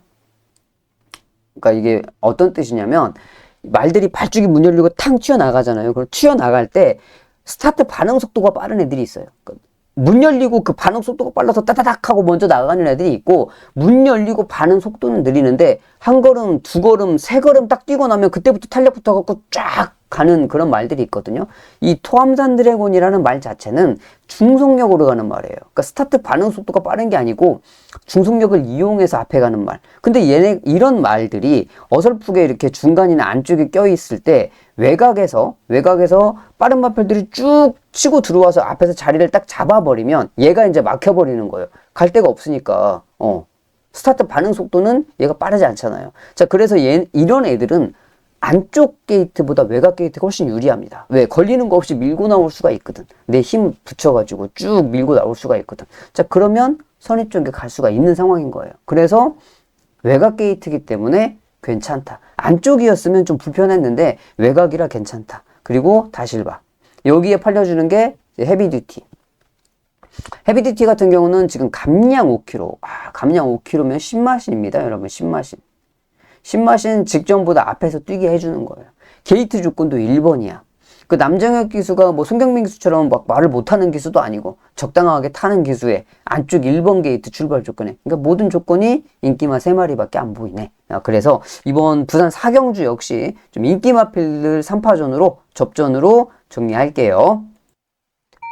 그러니까 이게 어떤 뜻이냐면 말들이 발죽이 문 열리고 탕 튀어나가잖아요. 그럼 튀어나갈 때 스타트 반응 속도가 빠른 애들이 있어요. 그러니까 문 열리고 그 반응 속도가 빨라서 따다닥 하고 먼저 나가는 애들이 있고 문 열리고 반응 속도는 느리는데 한 걸음, 두 걸음, 세 걸음 딱 뛰고 나면 그때부터 탄력 붙어갖고 쫙 가는 그런 말들이 있거든요. 이 토함산 드래곤이라는 말 자체는 중속력으로 가는 말이에요. 그러니까 스타트 반응 속도가 빠른 게 아니고 중속력을 이용해서 앞에 가는 말. 근데 이런 말들이 어설프게 이렇게 중간이나 안쪽에 껴있을 때 외곽에서 빠른 마필들이 쭉 치고 들어와서 앞에서 자리를 딱 잡아버리면 얘가 이제 막혀버리는 거예요. 갈 데가 없으니까. 스타트 반응 속도는 얘가 빠르지 않잖아요. 자, 그래서 이런 애들은 안쪽 게이트보다 외곽 게이트가 훨씬 유리합니다. 왜? 걸리는 거 없이 밀고 나올 수가 있거든. 내 힘 붙여가지고 쭉 밀고 나올 수가 있거든. 자, 그러면 선입 쪽에 갈 수가 있는 상황인 거예요. 그래서 외곽 게이트이기 때문에 괜찮다. 안쪽이었으면 좀 불편했는데 외곽이라 괜찮다. 그리고 다실바. 여기에 팔려주는 게 헤비듀티. 헤비듀티 같은 경우는 지금 감량 5kg. 감량 5kg면 신마신입니다. 여러분, 신마신. 신마신 직전보다 앞에서 뛰게 해주는 거예요. 게이트 조건도 1번이야. 그 남정혁 기수가 뭐 송경민 기수처럼 막 말을 못하는 기수도 아니고 적당하게 타는 기수에 안쪽 1번 게이트 출발 조건에 그러니까 모든 조건이 인기마 3마리밖에 안 보이네. 그래서 이번 부산 4경주 역시 좀 인기마 필드 3파전으로 접전으로 정리할게요.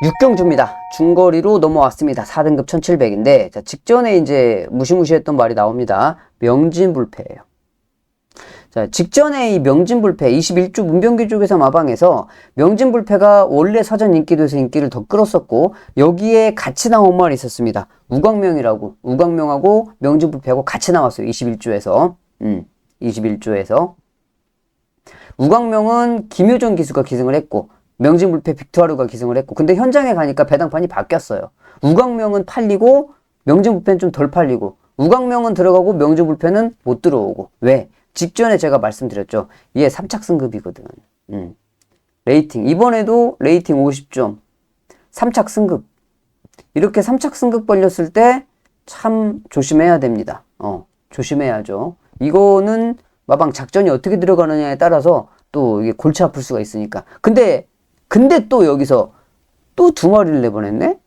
6경주입니다. 중거리로 넘어왔습니다. 4등급 1700인데 자, 직전에 이제 무시무시했던 말이 나옵니다. 명진불패예요. 자, 직전에 이 명진불패 21주 문병기 쪽에서 마방에서 명진불패가 원래 사전 인기도에서 인기를 더 끌었었고 여기에 같이 나온 말이 있었습니다. 우광명이라고 우광명하고 명진불패하고 같이 나왔어요. 21주에서 21주에서 우광명은 김효정 기수가 기승을 했고 명진불패 빅토르가 기승을 했고 근데 현장에 가니까 배당판이 바뀌었어요. 우광명은 팔리고 명진불패는 좀 덜 팔리고 우광명은 들어가고 명진불패는 못 들어오고 왜? 직전에 제가 말씀드렸죠. 얘 3착 승급이거든. 레이팅 이번에도 레이팅 50점 3착 승급 이렇게 3착 승급 걸렸을 때 참 조심해야 됩니다. 조심해야죠. 이거는 마방 작전이 어떻게 들어가느냐에 따라서 또 이게 골치 아플 수가 있으니까. 근데 또 여기서 또 2마리를 내보냈네?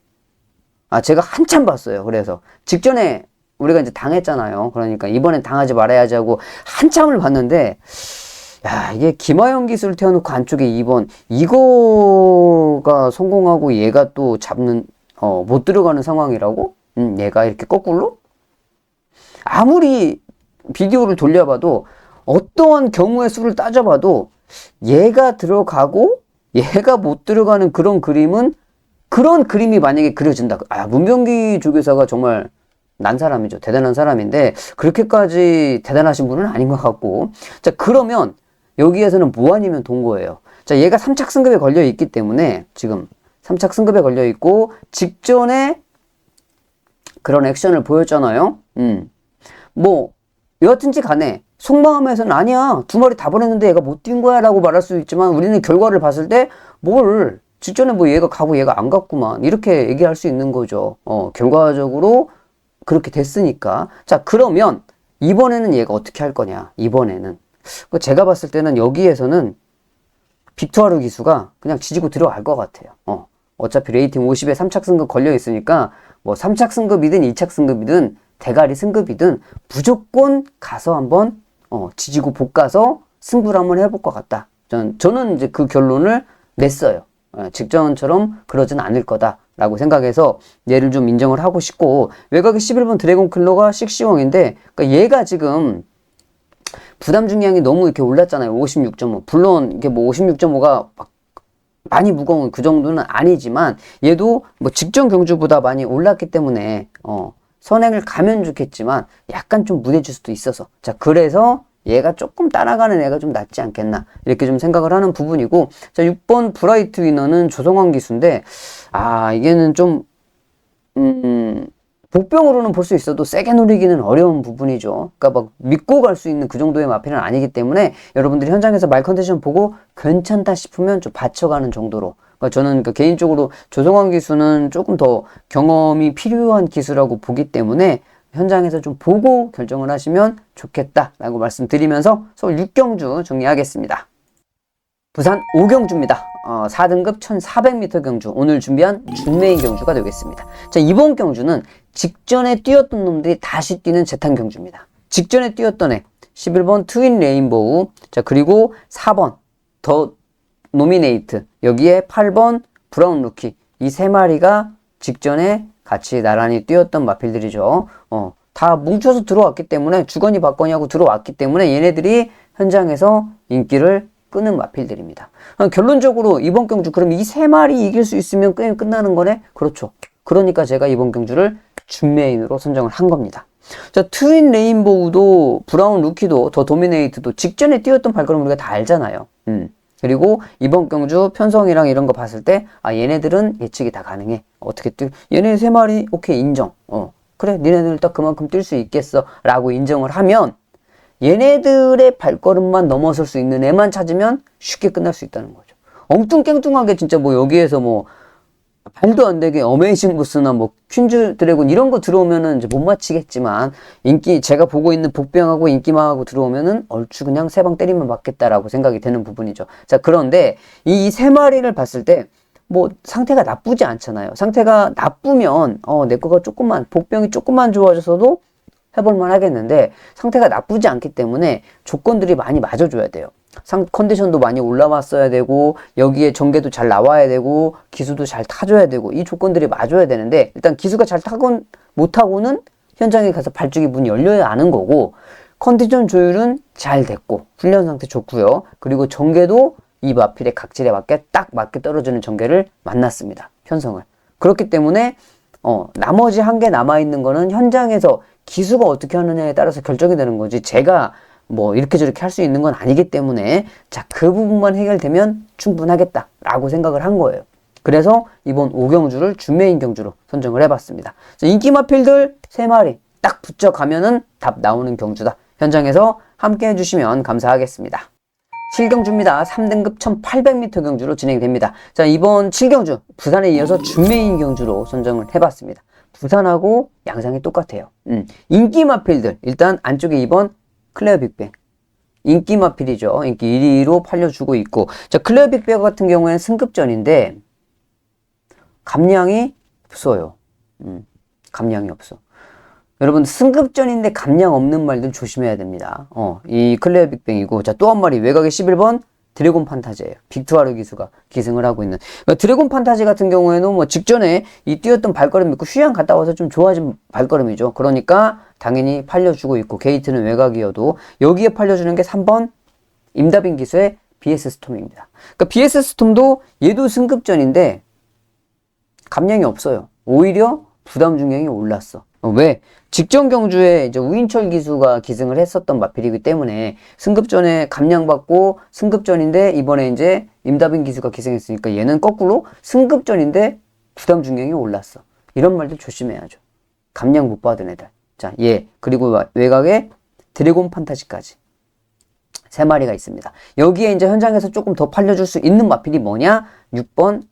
제가 한참 봤어요. 그래서 직전에 우리가 이제 당했잖아요. 그러니까 이번엔 당하지 말아야지 하고 한참을 봤는데, 야, 이게 김하영 기술 태워놓고 안쪽에 2번, 이거가 성공하고 얘가 또 잡는, 못 들어가는 상황이라고? 얘가 이렇게 거꾸로? 아무리 비디오를 돌려봐도, 어떠한 경우의 수를 따져봐도, 얘가 들어가고, 얘가 못 들어가는 그런 그림이 만약에 그려진다. 문병기 조교사가 정말 난 사람이죠. 대단한 사람인데 그렇게까지 대단하신 분은 아닌 것 같고 자 그러면 여기에서는 뭐 아니면 동거예요. 자 얘가 3착 승급에 걸려 있기 때문에 지금 3착 승급에 걸려 있고 직전에 그런 액션을 보였잖아요. 뭐 여하튼지 간에 속마음에서는 아니야 2마리 다 보냈는데 얘가 못 뛴 거야 라고 말할 수 있지만 우리는 결과를 봤을 때 뭘 직전에 뭐 얘가 가고 얘가 안 갔구만 이렇게 얘기할 수 있는 거죠. 결과적으로 그렇게 됐으니까. 자, 그러면 이번에는 얘가 어떻게 할 거냐? 이번에는 제가 봤을 때는 여기에서는 빅토르 기수가 그냥 지지고 들어갈 것 같아요. 어차피 레이팅 50에 3착 승급 걸려 있으니까 뭐 3착 승급이든 2착 승급이든 대가리 승급이든 무조건 가서 한번 지지고 볶아서 승부를 한번 해볼 것 같다. 저는 이제 그 결론을 냈어요. 직전처럼 그러진 않을 거다라고 생각해서 얘를 좀 인정을 하고 싶고 외곽의 11번 드래곤 클러가 식시웡인데 그러니까 얘가 지금 부담 중량이 너무 이렇게 올랐잖아요. 56.5 물론 이게 뭐 56.5가 막 많이 무거운 그 정도는 아니지만 얘도 뭐 직전 경주보다 많이 올랐기 때문에 선행을 가면 좋겠지만 약간 좀 무뎌질 수도 있어서 자 그래서 얘가 조금 따라가는 애가 좀 낫지 않겠나 이렇게 좀 생각을 하는 부분이고 자 6번 브라이트 위너는 조성환 기수인데 이게는 좀 복병으로는 볼 수 있어도 세게 노리기는 어려운 부분이죠. 그러니까 막 믿고 갈 수 있는 그 정도의 마필은 아니기 때문에 여러분들이 현장에서 말 컨디션 보고 괜찮다 싶으면 좀 받쳐가는 정도로 그러니까 저는 개인적으로 조성환 기수는 조금 더 경험이 필요한 기수라고 보기 때문에 현장에서 좀 보고 결정을 하시면 좋겠다라고 말씀드리면서 서울 6경주 정리하겠습니다. 부산 5경주입니다. 4등급 1400m 경주 오늘 준비한 준메인 경주가 되겠습니다. 자 이번 경주는 직전에 뛰었던 놈들이 다시 뛰는 재탄 경주입니다. 직전에 뛰었던 애 11번 트윈 레인보우 자 그리고 4번 더 노미네이트 여기에 8번 브라운 루키 이 3마리가 직전에 같이 나란히 뛰었던 마필들이죠. 다 뭉쳐서 들어왔기 때문에 주거니 받거니 하고 들어왔기 때문에 얘네들이 현장에서 인기를 끄는 마필들입니다. 결론적으로 이번 경주 그럼 이 3마리 이길 수 있으면 게임 끝나는 거네? 그렇죠. 그러니까 제가 이번 경주를 준메인으로 선정을 한 겁니다. 자, 트윈 레인보우도 브라운 루키도 더 도미네이트도 직전에 뛰었던 발걸음 우리가 다 알잖아요. 그리고 이번 경주 편성이랑 이런 거 봤을 때 얘네들은 예측이 다 가능해. 어떻게 얘네 3마리 오케이 인정. 그래 니네들 딱 그만큼 뛸 수 있겠어 라고 인정을 하면 얘네들의 발걸음만 넘어설 수 있는 애만 찾으면 쉽게 끝날 수 있다는 거죠. 엉뚱깽뚱하게 진짜 뭐 여기에서 뭐 말도 안 되게 어메이징 보스나 뭐 퀸즈 드래곤 이런 거 들어오면은 이제 못 맞히겠지만 제가 보고 있는 복병하고 인기마하고 들어오면은 얼추 그냥 세 방 때리면 맞겠다라고 생각이 되는 부분이죠. 자, 그런데 이 세 마리를 봤을 때 뭐 상태가 나쁘지 않잖아요. 상태가 나쁘면 내 거가 조금만 복병이 조금만 좋아져서도 해볼만 하겠는데 상태가 나쁘지 않기 때문에 조건들이 많이 맞아줘야 돼요. 컨디션도 많이 올라왔어야 되고 여기에 전개도 잘 나와야 되고 기수도 잘 타줘야 되고 이 조건들이 맞아야 되는데 일단 기수가 잘 타건 못하고는 현장에 가서 발주기 문이 열려야 하는 거고 컨디션 조율은 잘 됐고 훈련 상태 좋고요. 그리고 전개도 이 마필의 각질에 맞게 딱 맞게 떨어지는 전개를 만났습니다. 편성을. 그렇기 때문에 나머지 한 개 남아있는 거는 현장에서 기수가 어떻게 하느냐에 따라서 결정이 되는 거지 제가 뭐 이렇게 저렇게 할 수 있는 건 아니기 때문에 자, 그 부분만 해결되면 충분하겠다 라고 생각을 한 거예요. 그래서 이번 5경주를 준메인 경주로 선정을 해봤습니다. 자, 인기 마필들 3마리 딱 붙여가면은 답 나오는 경주다. 현장에서 함께 해주시면 감사하겠습니다. 7경주입니다. 3등급 1800m 경주로 진행됩니다. 자, 이번 7경주 부산에 이어서 준메인 경주로 선정을 해봤습니다. 부산하고 양상이 똑같아요. 인기 마필들 일단 안쪽에 2번 클레어 빅뱅 인기 마필이죠. 인기 1위로 팔려주고 있고 자, 클레어 빅뱅 같은 경우에는 승급전인데 감량이 없어요. 감량이 없어. 여러분 승급전인데 감량 없는 말들 조심해야 됩니다. 이 클레어 빅뱅이고 자, 또 한 마리 외곽의 11번 드래곤 판타지예요. 빅투아르 기수가 기승을 하고 있는 그러니까 드래곤 판타지 같은 경우에는 뭐 직전에 이 뛰었던 발걸음이 있고 휴양 갔다 와서 좀 좋아진 발걸음이죠. 그러니까 당연히 팔려주고 있고 게이트는 외곽이어도 여기에 팔려주는 게 3번 임다빈 기수의 BS 스톰입니다. 그러니까 BS 스톰도 얘도 승급전인데 감량이 없어요. 오히려 부담 중량이 올랐어. 왜? 직전 경주에 이제 우인철 기수가 기승을 했었던 마필이기 때문에 승급전에 감량받고 승급전인데 이번에 이제 임다빈 기수가 기승했으니까 얘는 거꾸로 승급전인데 부담 중량이 올랐어. 이런 말들 조심해야죠. 감량 못 받은 애들. 자, 얘 그리고 외곽에 드래곤 판타지까지 3마리가 있습니다. 여기에 이제 현장에서 조금 더 팔려줄 수 있는 마필이 뭐냐? 6번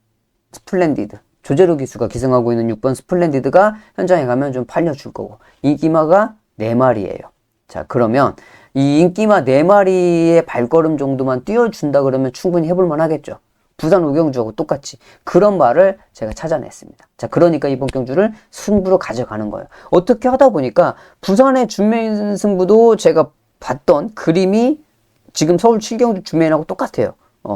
스플렌디드. 조제로 기수가 기승하고 있는 6번 스플렌디드가 현장에 가면 좀 팔려줄 거고 인기마가 4마리예요. 자, 그러면 이 인기마 4마리의 발걸음 정도만 띄워준다 그러면 충분히 해볼만 하겠죠. 부산 5경주하고 똑같이 그런 말을 제가 찾아냈습니다. 자, 그러니까 이번 경주를 승부로 가져가는 거예요. 어떻게 하다 보니까 부산의 준메인 승부도 제가 봤던 그림이 지금 서울 7경주 준메인하고 똑같아요.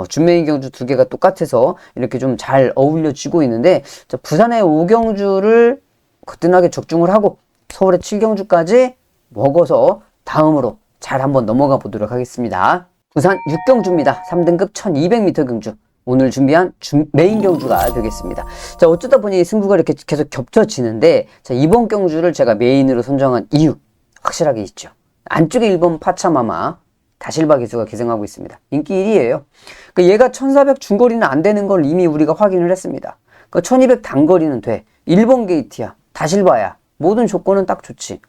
준메인 경주 2개가 똑같아서 이렇게 좀 잘 어울려지고 있는데 자, 부산의 5경주를 거뜬하게 적중을 하고 서울의 7경주까지 먹어서 다음으로 잘 한번 넘어가 보도록 하겠습니다. 부산 6경주입니다. 3등급 1200m 경주. 오늘 준비한 메인 경주가 되겠습니다. 자, 어쩌다 보니 승부가 이렇게 계속 겹쳐지는데 자, 이번 경주를 제가 메인으로 선정한 이유 확실하게 있죠. 안쪽에 1번 파차마마 다실바 기수가 기승하고 있습니다. 인기 1위예요. 그러니까 얘가 1400 중거리는 안 되는 걸 이미 우리가 확인을 했습니다. 그러니까 1200 단거리는 돼. 1번 게이트야. 다실바야. 모든 조건은 딱 좋지.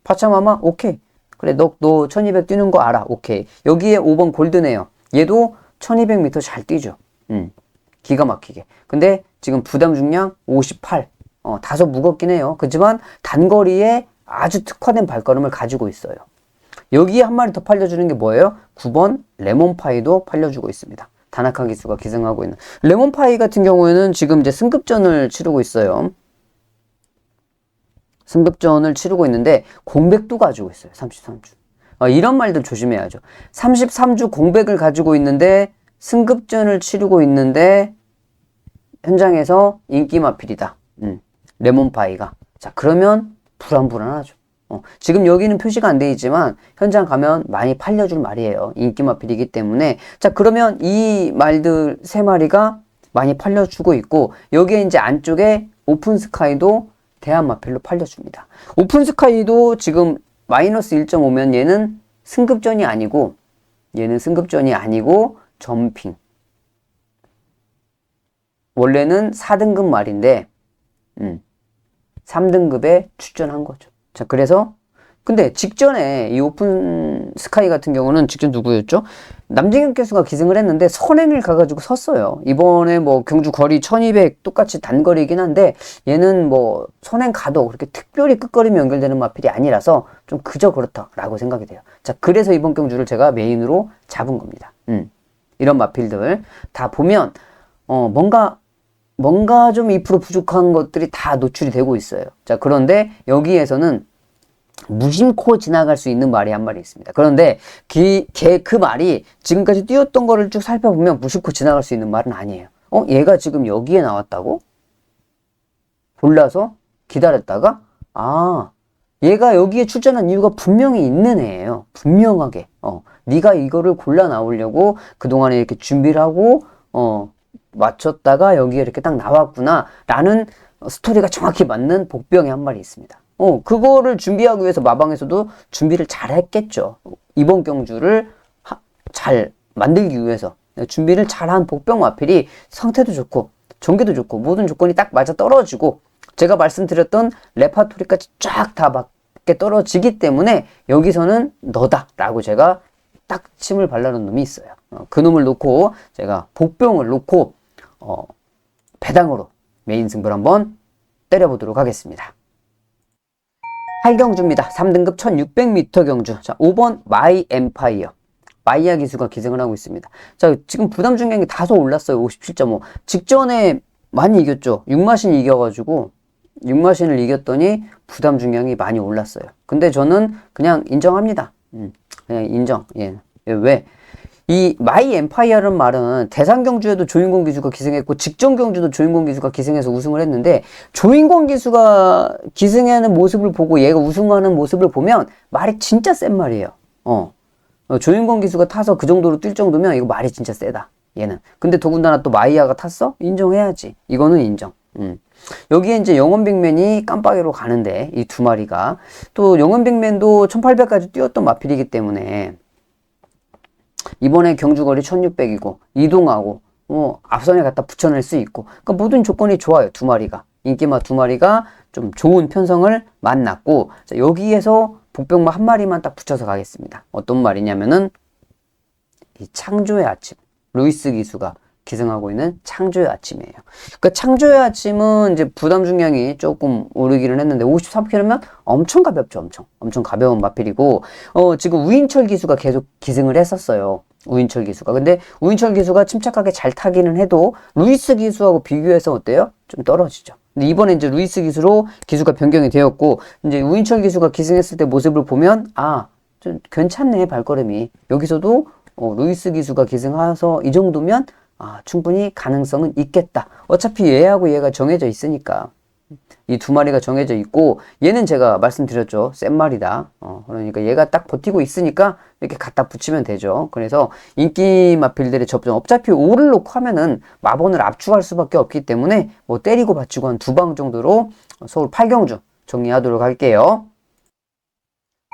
파차마마 오케이. 그래 너 1200 뛰는 거 알아. 오케이. 여기에 5번 골드네요. 얘도 1200m 잘 뛰죠. 기가 막히게. 근데 지금 부담 중량 58. 다소 무겁긴 해요. 그렇지만 단거리에 아주 특화된 발걸음을 가지고 있어요. 여기에 한 마리 더 팔려주는 게 뭐예요? 9번 레몬파이도 팔려주고 있습니다. 다나카 기수가 기승하고 있는 레몬파이 같은 경우에는 지금 이제 승급전을 치르고 있어요. 승급전을 치르고 있는데 공백도 가지고 있어요. 33주. 이런 말들 조심해야죠. 33주 공백을 가지고 있는데 승급전을 치르고 있는데 현장에서 인기 마필이다. 레몬파이가. 자, 그러면 불안불안하죠. 지금 여기는 표시가 안 돼 있지만 현장 가면 많이 팔려줄 말이에요. 인기 마필이기 때문에. 자, 그러면 이 말들 3마리가 많이 팔려주고 있고 여기에 이제 안쪽에 오픈스카이도 대한 마필로 팔려줍니다. 오픈스카이도 지금 마이너스 1.5면 얘는 승급전이 아니고 점핑. 원래는 4등급 말인데 3등급에 출전한 거죠. 자, 그래서 근데 직전에 이 오픈 스카이 같은 경우는 직전 누구였죠? 남진경 교수가 기승을 했는데 선행을 가가지고 섰어요. 이번에 뭐 경주 거리 1200 똑같이 단거리이긴 한데 얘는 뭐 선행 가도 그렇게 특별히 끝거리면 연결되는 마필이 아니라서 좀 그저 그렇다라고 생각이 돼요. 자, 그래서 이번 경주를 제가 메인으로 잡은 겁니다. 이런 마필들 다 보면 뭔가 좀 2% 부족한 것들이 다 노출이 되고 있어요. 자, 그런데 여기에서는 무심코 지나갈 수 있는 말이 한 마리 있습니다. 그런데 그 말이 지금까지 뛰었던 거를 쭉 살펴보면 무심코 지나갈 수 있는 말은 아니에요. 얘가 지금 여기에 나왔다고? 골라서 기다렸다가 얘가 여기에 출전한 이유가 분명히 있는 애예요. 분명하게. 네가 이거를 골라 나오려고 그동안에 이렇게 준비를 하고 맞췄다가 여기에 이렇게 딱 나왔구나 라는 스토리가 정확히 맞는 복병이 한 마리 있습니다. 그거를 준비하기 위해서 마방에서도 준비를 잘 했겠죠. 이번 경주를 잘 만들기 위해서 준비를 잘한 복병 마필이 상태도 좋고 전개도 좋고 모든 조건이 딱 맞아 떨어지고 제가 말씀드렸던 레파토리까지 쫙 다 맞게 떨어지기 때문에 여기서는 너다 라고 제가 딱 침을 발라놓은 놈이 있어요. 그 놈을 놓고 제가 복병을 놓고 배당으로 메인 승부를 한번 때려보도록 하겠습니다. 8경주입니다. 3등급 1600m 경주. 자, 5번 마이 엠파이어. 마이야 기수가 기승을 하고 있습니다. 자, 지금 부담 중량이 다소 올랐어요. 57.5. 직전에 많이 이겼죠. 6마신 이겨가지고 6마신을 이겼더니 부담 중량이 많이 올랐어요. 근데 저는 그냥 인정합니다. 그냥 인정. 예. 왜? 이 마이 엠파이어라는 말은 대상 경주에도 조인공 기수가 기승했고 직전 경주도 조인공 기수가 기승해서 우승을 했는데 조인공 기수가 기승하는 모습을 보고 얘가 우승하는 모습을 보면 말이 진짜 센 말이에요. 조인공 기수가 타서 그 정도로 뛸 정도면 이거 말이 진짜 세다. 얘는. 근데 더군다나 또 마이야가 탔어? 인정해야지. 이거는 인정. 여기에 이제 영원빅맨이 깜빡이로 가는데 이 두 마리가 또 영원빅맨도 1800까지 뛰었던 마필이기 때문에 이번에 경주거리 1600이고 이동하고 앞선에 갖다 붙여낼 수 있고 그러니까 모든 조건이 좋아요. 두 마리가 인기마 두 마리가 좀 좋은 편성을 만났고 자, 여기에서 복병마 한 마리만 딱 붙여서 가겠습니다. 어떤 말이냐면은 이 창조의 아침 루이스 기수가 기승하고 있는 창조의 아침이에요. 그러니까 창조의 아침은 이제 부담 중량이 조금 오르기는 했는데 53kg면 엄청 가볍죠. 엄청 가벼운 마필이고 지금 우인철 기수가 계속 기승을 했었어요. 우인철 기수가. 근데 우인철 기수가 침착하게 잘 타기는 해도 루이스 기수하고 비교해서 어때요? 좀 떨어지죠. 근데 이번에 이제 루이스 기수로 기수가 변경이 되었고 이제 우인철 기수가 기승했을 때 모습을 보면 좀 괜찮네 발걸음이. 여기서도 루이스 기수가 기승해서 이 정도면 충분히 가능성은 있겠다. 어차피 얘하고 얘가 정해져 있으니까. 이 두 마리가 정해져 있고, 얘는 제가 말씀드렸죠. 센 말이다. 그러니까 얘가 딱 버티고 있으니까 이렇게 갖다 붙이면 되죠. 그래서 인기 마필들의 접전. 어차피 5를 놓고 하면은 마번을 압축할 수밖에 없기 때문에 뭐 때리고 받치고 한 두 방 정도로 서울 8경주 정리하도록 할게요.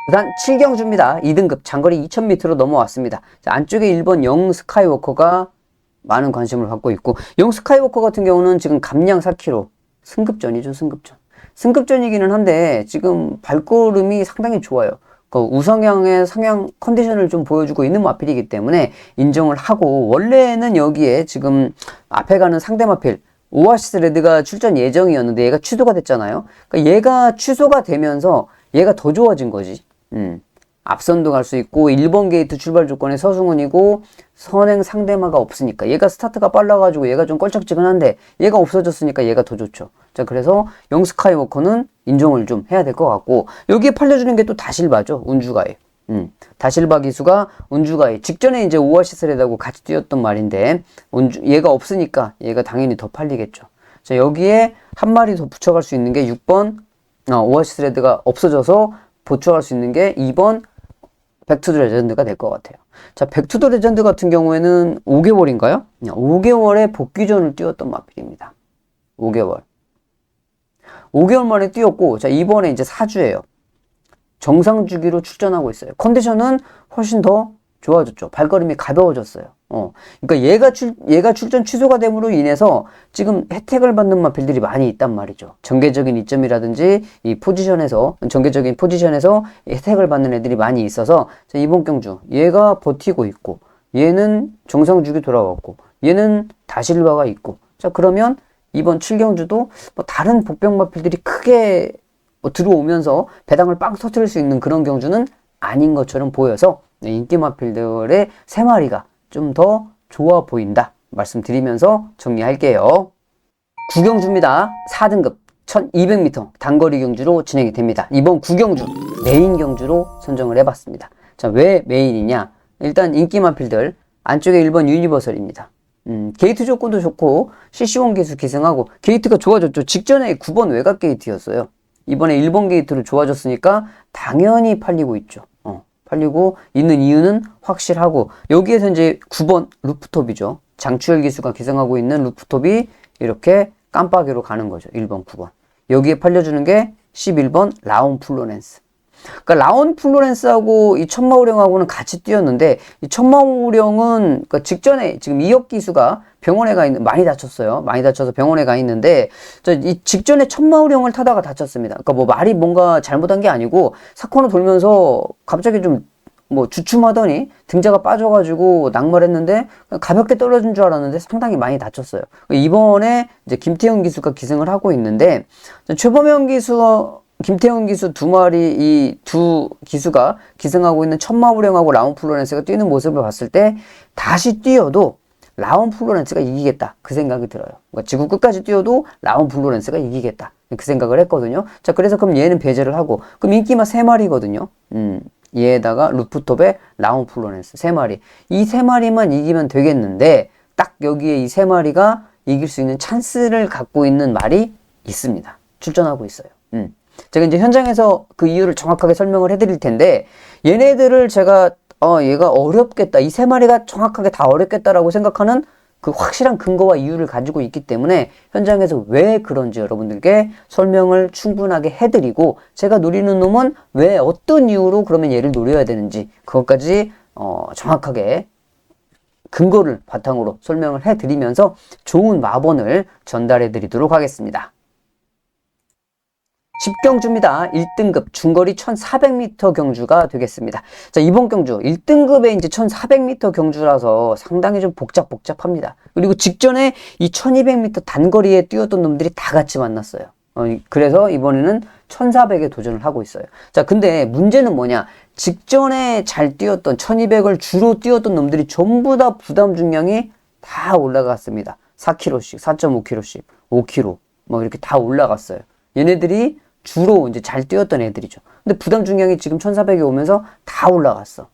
부산 7경주입니다. 2등급 장거리 2000m로 넘어왔습니다. 자, 안쪽에 1번 영 스카이워커가 많은 관심을 받고 있고 영 스카이워커 같은 경우는 지금 감량 4km 승급전이죠. 승급전이기는 한데 지금 발걸음이 상당히 좋아요. 우상향의 상향 컨디션을 좀 보여주고 있는 마필이기 때문에 인정을 하고 원래는 여기에 지금 앞에 가는 상대 마필 오아시스 레드가 출전 예정이었는데 얘가 취소가 됐잖아요. 그러니까 얘가 취소가 되면서 얘가 더 좋아진 거지. 앞선도 갈 수 있고 1번 게이트 출발 조건이 서승훈이고 선행 상대마가 없으니까 얘가 스타트가 빨라가지고 얘가 좀 껄쩍지근한데 얘가 없어졌으니까 얘가 더 좋죠. 자, 그래서 영 스카이워커는 인정을 좀 해야 될 것 같고 여기에 팔려주는 게 또 다실바죠. 운주가이. 다실바 기수가 운주가이 직전에 이제 오아시스 레드하고 같이 뛰었던 말인데 얘가 없으니까 얘가 당연히 더 팔리겠죠. 자, 여기에 한 마리 더 붙여갈 수 있는 게 6번 오아시스 레드가 없어져서 보충할 수 있는 게 2번 백투더 레전드가 될 것 같아요. 자, 백투더 레전드 같은 경우에는 5개월인가요? 5개월의 복귀전을 뛰었던 마필입니다. 5개월 만에 뛰었고, 자, 이번에 이제 4주예요. 정상 주기로 출전하고 있어요. 컨디션은 훨씬 더 좋아졌죠. 발걸음이 가벼워졌어요. 그러니까 얘가 출전 취소가 됨으로 인해서 지금 혜택을 받는 마필들이 많이 있단 말이죠. 전개적인 이점이라든지 전개적인 포지션에서 혜택을 받는 애들이 많이 있어서 이번 경주 얘가 버티고 있고 얘는 정상주기 돌아왔고 얘는 다실바가 있고 자 그러면 이번 7경주도 뭐 다른 복병 마필들이 크게 뭐 들어오면서 배당을 빵 터뜨릴 수 있는 그런 경주는 아닌 것처럼 보여서 인기 마필들의 3마리가 좀 더 좋아 보인다 말씀드리면서 정리할게요. 9경주입니다. 4등급 1200m 단거리 경주로 진행이 됩니다. 이번 9경주 메인 경주로 선정을 해봤습니다. 자, 왜 메인이냐? 일단 인기 마필들 안쪽에 1번 유니버설입니다. 게이트 조건도 좋고 CC1 기수 기승하고 게이트가 좋아졌죠. 직전에 9번 외곽 게이트였어요. 이번에 1번 게이트로 좋아졌으니까 당연히 팔리고 있죠. 팔리고 있는 이유는 확실하고 여기에서 이제 9번 루프톱이죠. 장추열 기수가 기승하고 있는 루프톱이 이렇게 깜빡이로 가는 거죠. 1번, 9번. 여기에 팔려주는 게 11번 라온 플로렌스. 그러니까 라온 플로렌스하고 이 천마우령하고는 같이 뛰었는데 이 천마우령은 그러니까 직전에 지금 이혁 기수가 병원에 가 있는 많이 다쳤어요. 많이 다쳐서 병원에 가 있는데 이 직전에 천마우령을 타다가 다쳤습니다. 그러니까 뭐 말이 뭔가 잘못한 게 아니고 사코너 돌면서 갑자기 좀 뭐 주춤하더니 등자가 빠져가지고 낙mar했는데 가볍게 떨어진 줄 알았는데 상당히 많이 다쳤어요. 이번에 이제 김태형 기수가 기승을 하고 있는데 최범영 기수 김태형 기수 2마리 이 두 기수가 기승하고 있는 천마우령하고 라온 플로렌스가 뛰는 모습을 봤을 때 다시 뛰어도 라온 플로렌스가 이기겠다 그 생각이 들어요. 그러니까 지구 끝까지 뛰어도 라온 플로렌스가 이기겠다 그 생각을 했거든요. 자 그래서 그럼 얘는 배제를 하고 그럼 인기마 3마리거든요. 얘에다가 루프톱에 라온 플로렌스 3마리 이 3마리만 이기면 되겠는데 딱 여기에 이 3마리가 이길 수 있는 찬스를 갖고 있는 말이 있습니다. 출전하고 있어요. 제가 이제 현장에서 그 이유를 정확하게 설명을 해드릴 텐데 얘네들을 제가 얘가 어렵겠다 이 3마리가 정확하게 다 어렵겠다라고 생각하는 그 확실한 근거와 이유를 가지고 있기 때문에 현장에서 왜 그런지 여러분들께 설명을 충분하게 해드리고 제가 노리는 놈은 왜 어떤 이유로 그러면 얘를 노려야 되는지 그것까지 정확하게 근거를 바탕으로 설명을 해드리면서 좋은 마번을 전달해 드리도록 하겠습니다. 10경주입니다. 1등급 중거리 1400m 경주가 되겠습니다. 자, 이번 경주 1등급에 이제 1400m 경주라서 상당히 좀 복잡합니다. 그리고 직전에 이 1200m 단거리에 뛰었던 놈들이 다 같이 만났어요. 그래서 이번에는 1400에 도전을 하고 있어요. 자, 근데 문제는 뭐냐? 직전에 잘 뛰었던 1200을 주로 뛰었던 놈들이 전부 다 부담 중량이 다 올라갔습니다. 4kg씩, 4.5kg씩, 5kg 뭐 이렇게 다 올라갔어요. 얘네들이 주로 이제 잘 뛰었던 애들이죠. 근데 부담 중량이 지금 1400에 오면서 다 올라갔어.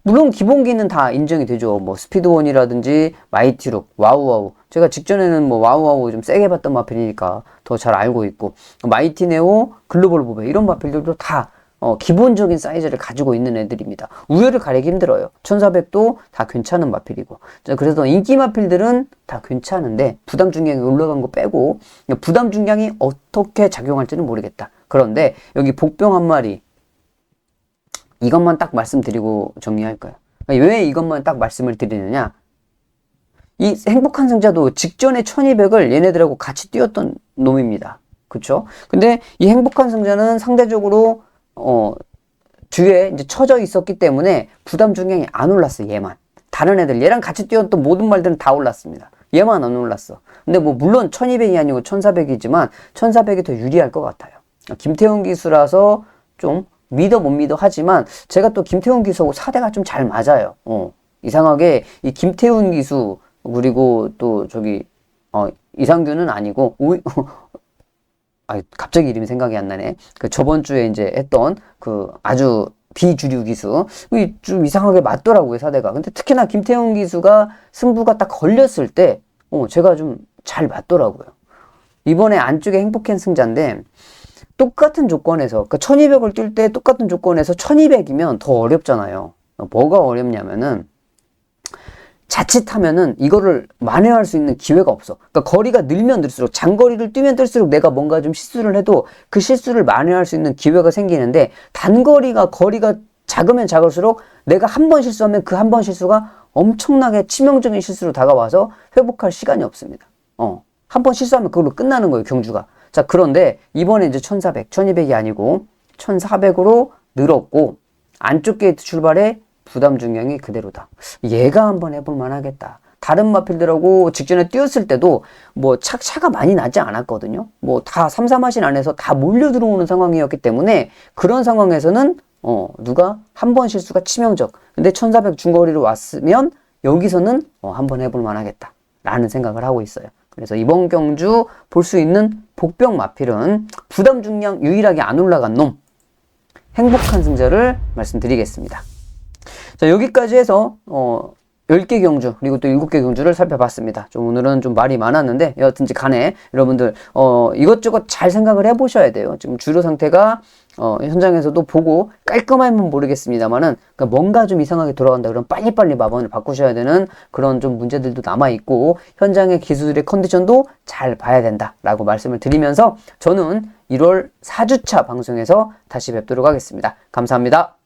물론 기본기는 다 인정이 되죠. 뭐 스피드원이라든지 마이티룩, 와우와우. 제가 직전에는 뭐 와우와우 좀 세게 봤던 마필이니까 더 잘 알고 있고 마이티네오, 글로벌 보베 이런 마필들도 다 기본적인 사이즈를 가지고 있는 애들입니다. 우열을 가리기 힘들어요. 1400도 다 괜찮은 마필이고. 자, 그래서 인기 마필들은 다 괜찮은데 부담 중량이 올라간 거 빼고 부담 중량이 어떻게 작용할지는 모르겠다. 그런데 여기 복병 한 마리 이것만 딱 말씀드리고 정리할까요? 왜 이것만 딱 말씀을 드리느냐? 이 행복한 승자도 직전에 1200을 얘네들하고 같이 뛰었던 놈입니다. 그쵸? 근데 이 행복한 승자는 상대적으로 뒤에 이제 처져 있었기 때문에 부담 중량이 안 올랐어, 얘만. 다른 애들, 얘랑 같이 뛰었던 모든 말들은 다 올랐습니다. 얘만 안 올랐어. 근데 뭐, 물론 1200이 아니고 1400이지만 1400이 더 유리할 것 같아요. 김태훈 기수라서 좀 믿어 못 믿어 하지만 제가 또 김태훈 기수하고 사대가 좀 잘 맞아요. 이상하게 이 김태훈 기수, 그리고 또 저기, 이상규는 아니고, 갑자기 이름이 생각이 안 나네. 그 저번 주에 이제 했던 그 아주 비주류 기수. 좀 이상하게 맞더라고요, 사대가. 근데 특히나 김태형 기수가 승부가 딱 걸렸을 때, 제가 좀 잘 맞더라고요. 이번에 안쪽에 행복한 승자인데, 똑같은 조건에서, 그러니까 1200을 뛸 때 똑같은 조건에서 1200이면 더 어렵잖아요. 뭐가 어렵냐면은, 자칫하면은 이거를 만회할 수 있는 기회가 없어. 그러니까 거리가 늘면 늘수록 장거리를 뛰면 뛸수록 내가 뭔가 좀 실수를 해도 그 실수를 만회할 수 있는 기회가 생기는데 단거리가 거리가 작으면 작을수록 내가 한 번 실수하면 그 한 번 실수가 엄청나게 치명적인 실수로 다가와서 회복할 시간이 없습니다. 한 번 실수하면 그걸로 끝나는 거예요, 경주가. 자, 그런데 이번에 이제 1400, 1200이 아니고 1400으로 늘었고 안쪽 게이트 출발에 부담 중량이 그대로다. 얘가 한번 해볼 만하겠다. 다른 마필들하고 직전에 뛰었을 때도 뭐 차가 많이 나지 않았거든요. 뭐 다 3, 4마신 안에서 다 몰려 들어오는 상황이었기 때문에 그런 상황에서는 누가 한 번 실수가 치명적. 근데 1400 중거리로 왔으면 여기서는 한번 해볼 만하겠다 라는 생각을 하고 있어요. 그래서 이번 경주 볼 수 있는 복병 마필은 부담 중량 유일하게 안 올라간 놈, 행복한 승자를 말씀드리겠습니다. 자, 여기까지 해서 10개 경주 그리고 또 7개 경주를 살펴봤습니다. 좀 오늘은 좀 말이 많았는데 여하튼지 간에 여러분들 이것저것 잘 생각을 해보셔야 돼요. 지금 주류 상태가 현장에서도 보고 깔끔하면 모르겠습니다만은 그러니까 뭔가 좀 이상하게 돌아간다 그러면 빨리빨리 마번을 바꾸셔야 되는 그런 좀 문제들도 남아있고 현장의 기수들의 컨디션도 잘 봐야 된다라고 말씀을 드리면서 저는 1월 4주차 방송에서 다시 뵙도록 하겠습니다. 감사합니다.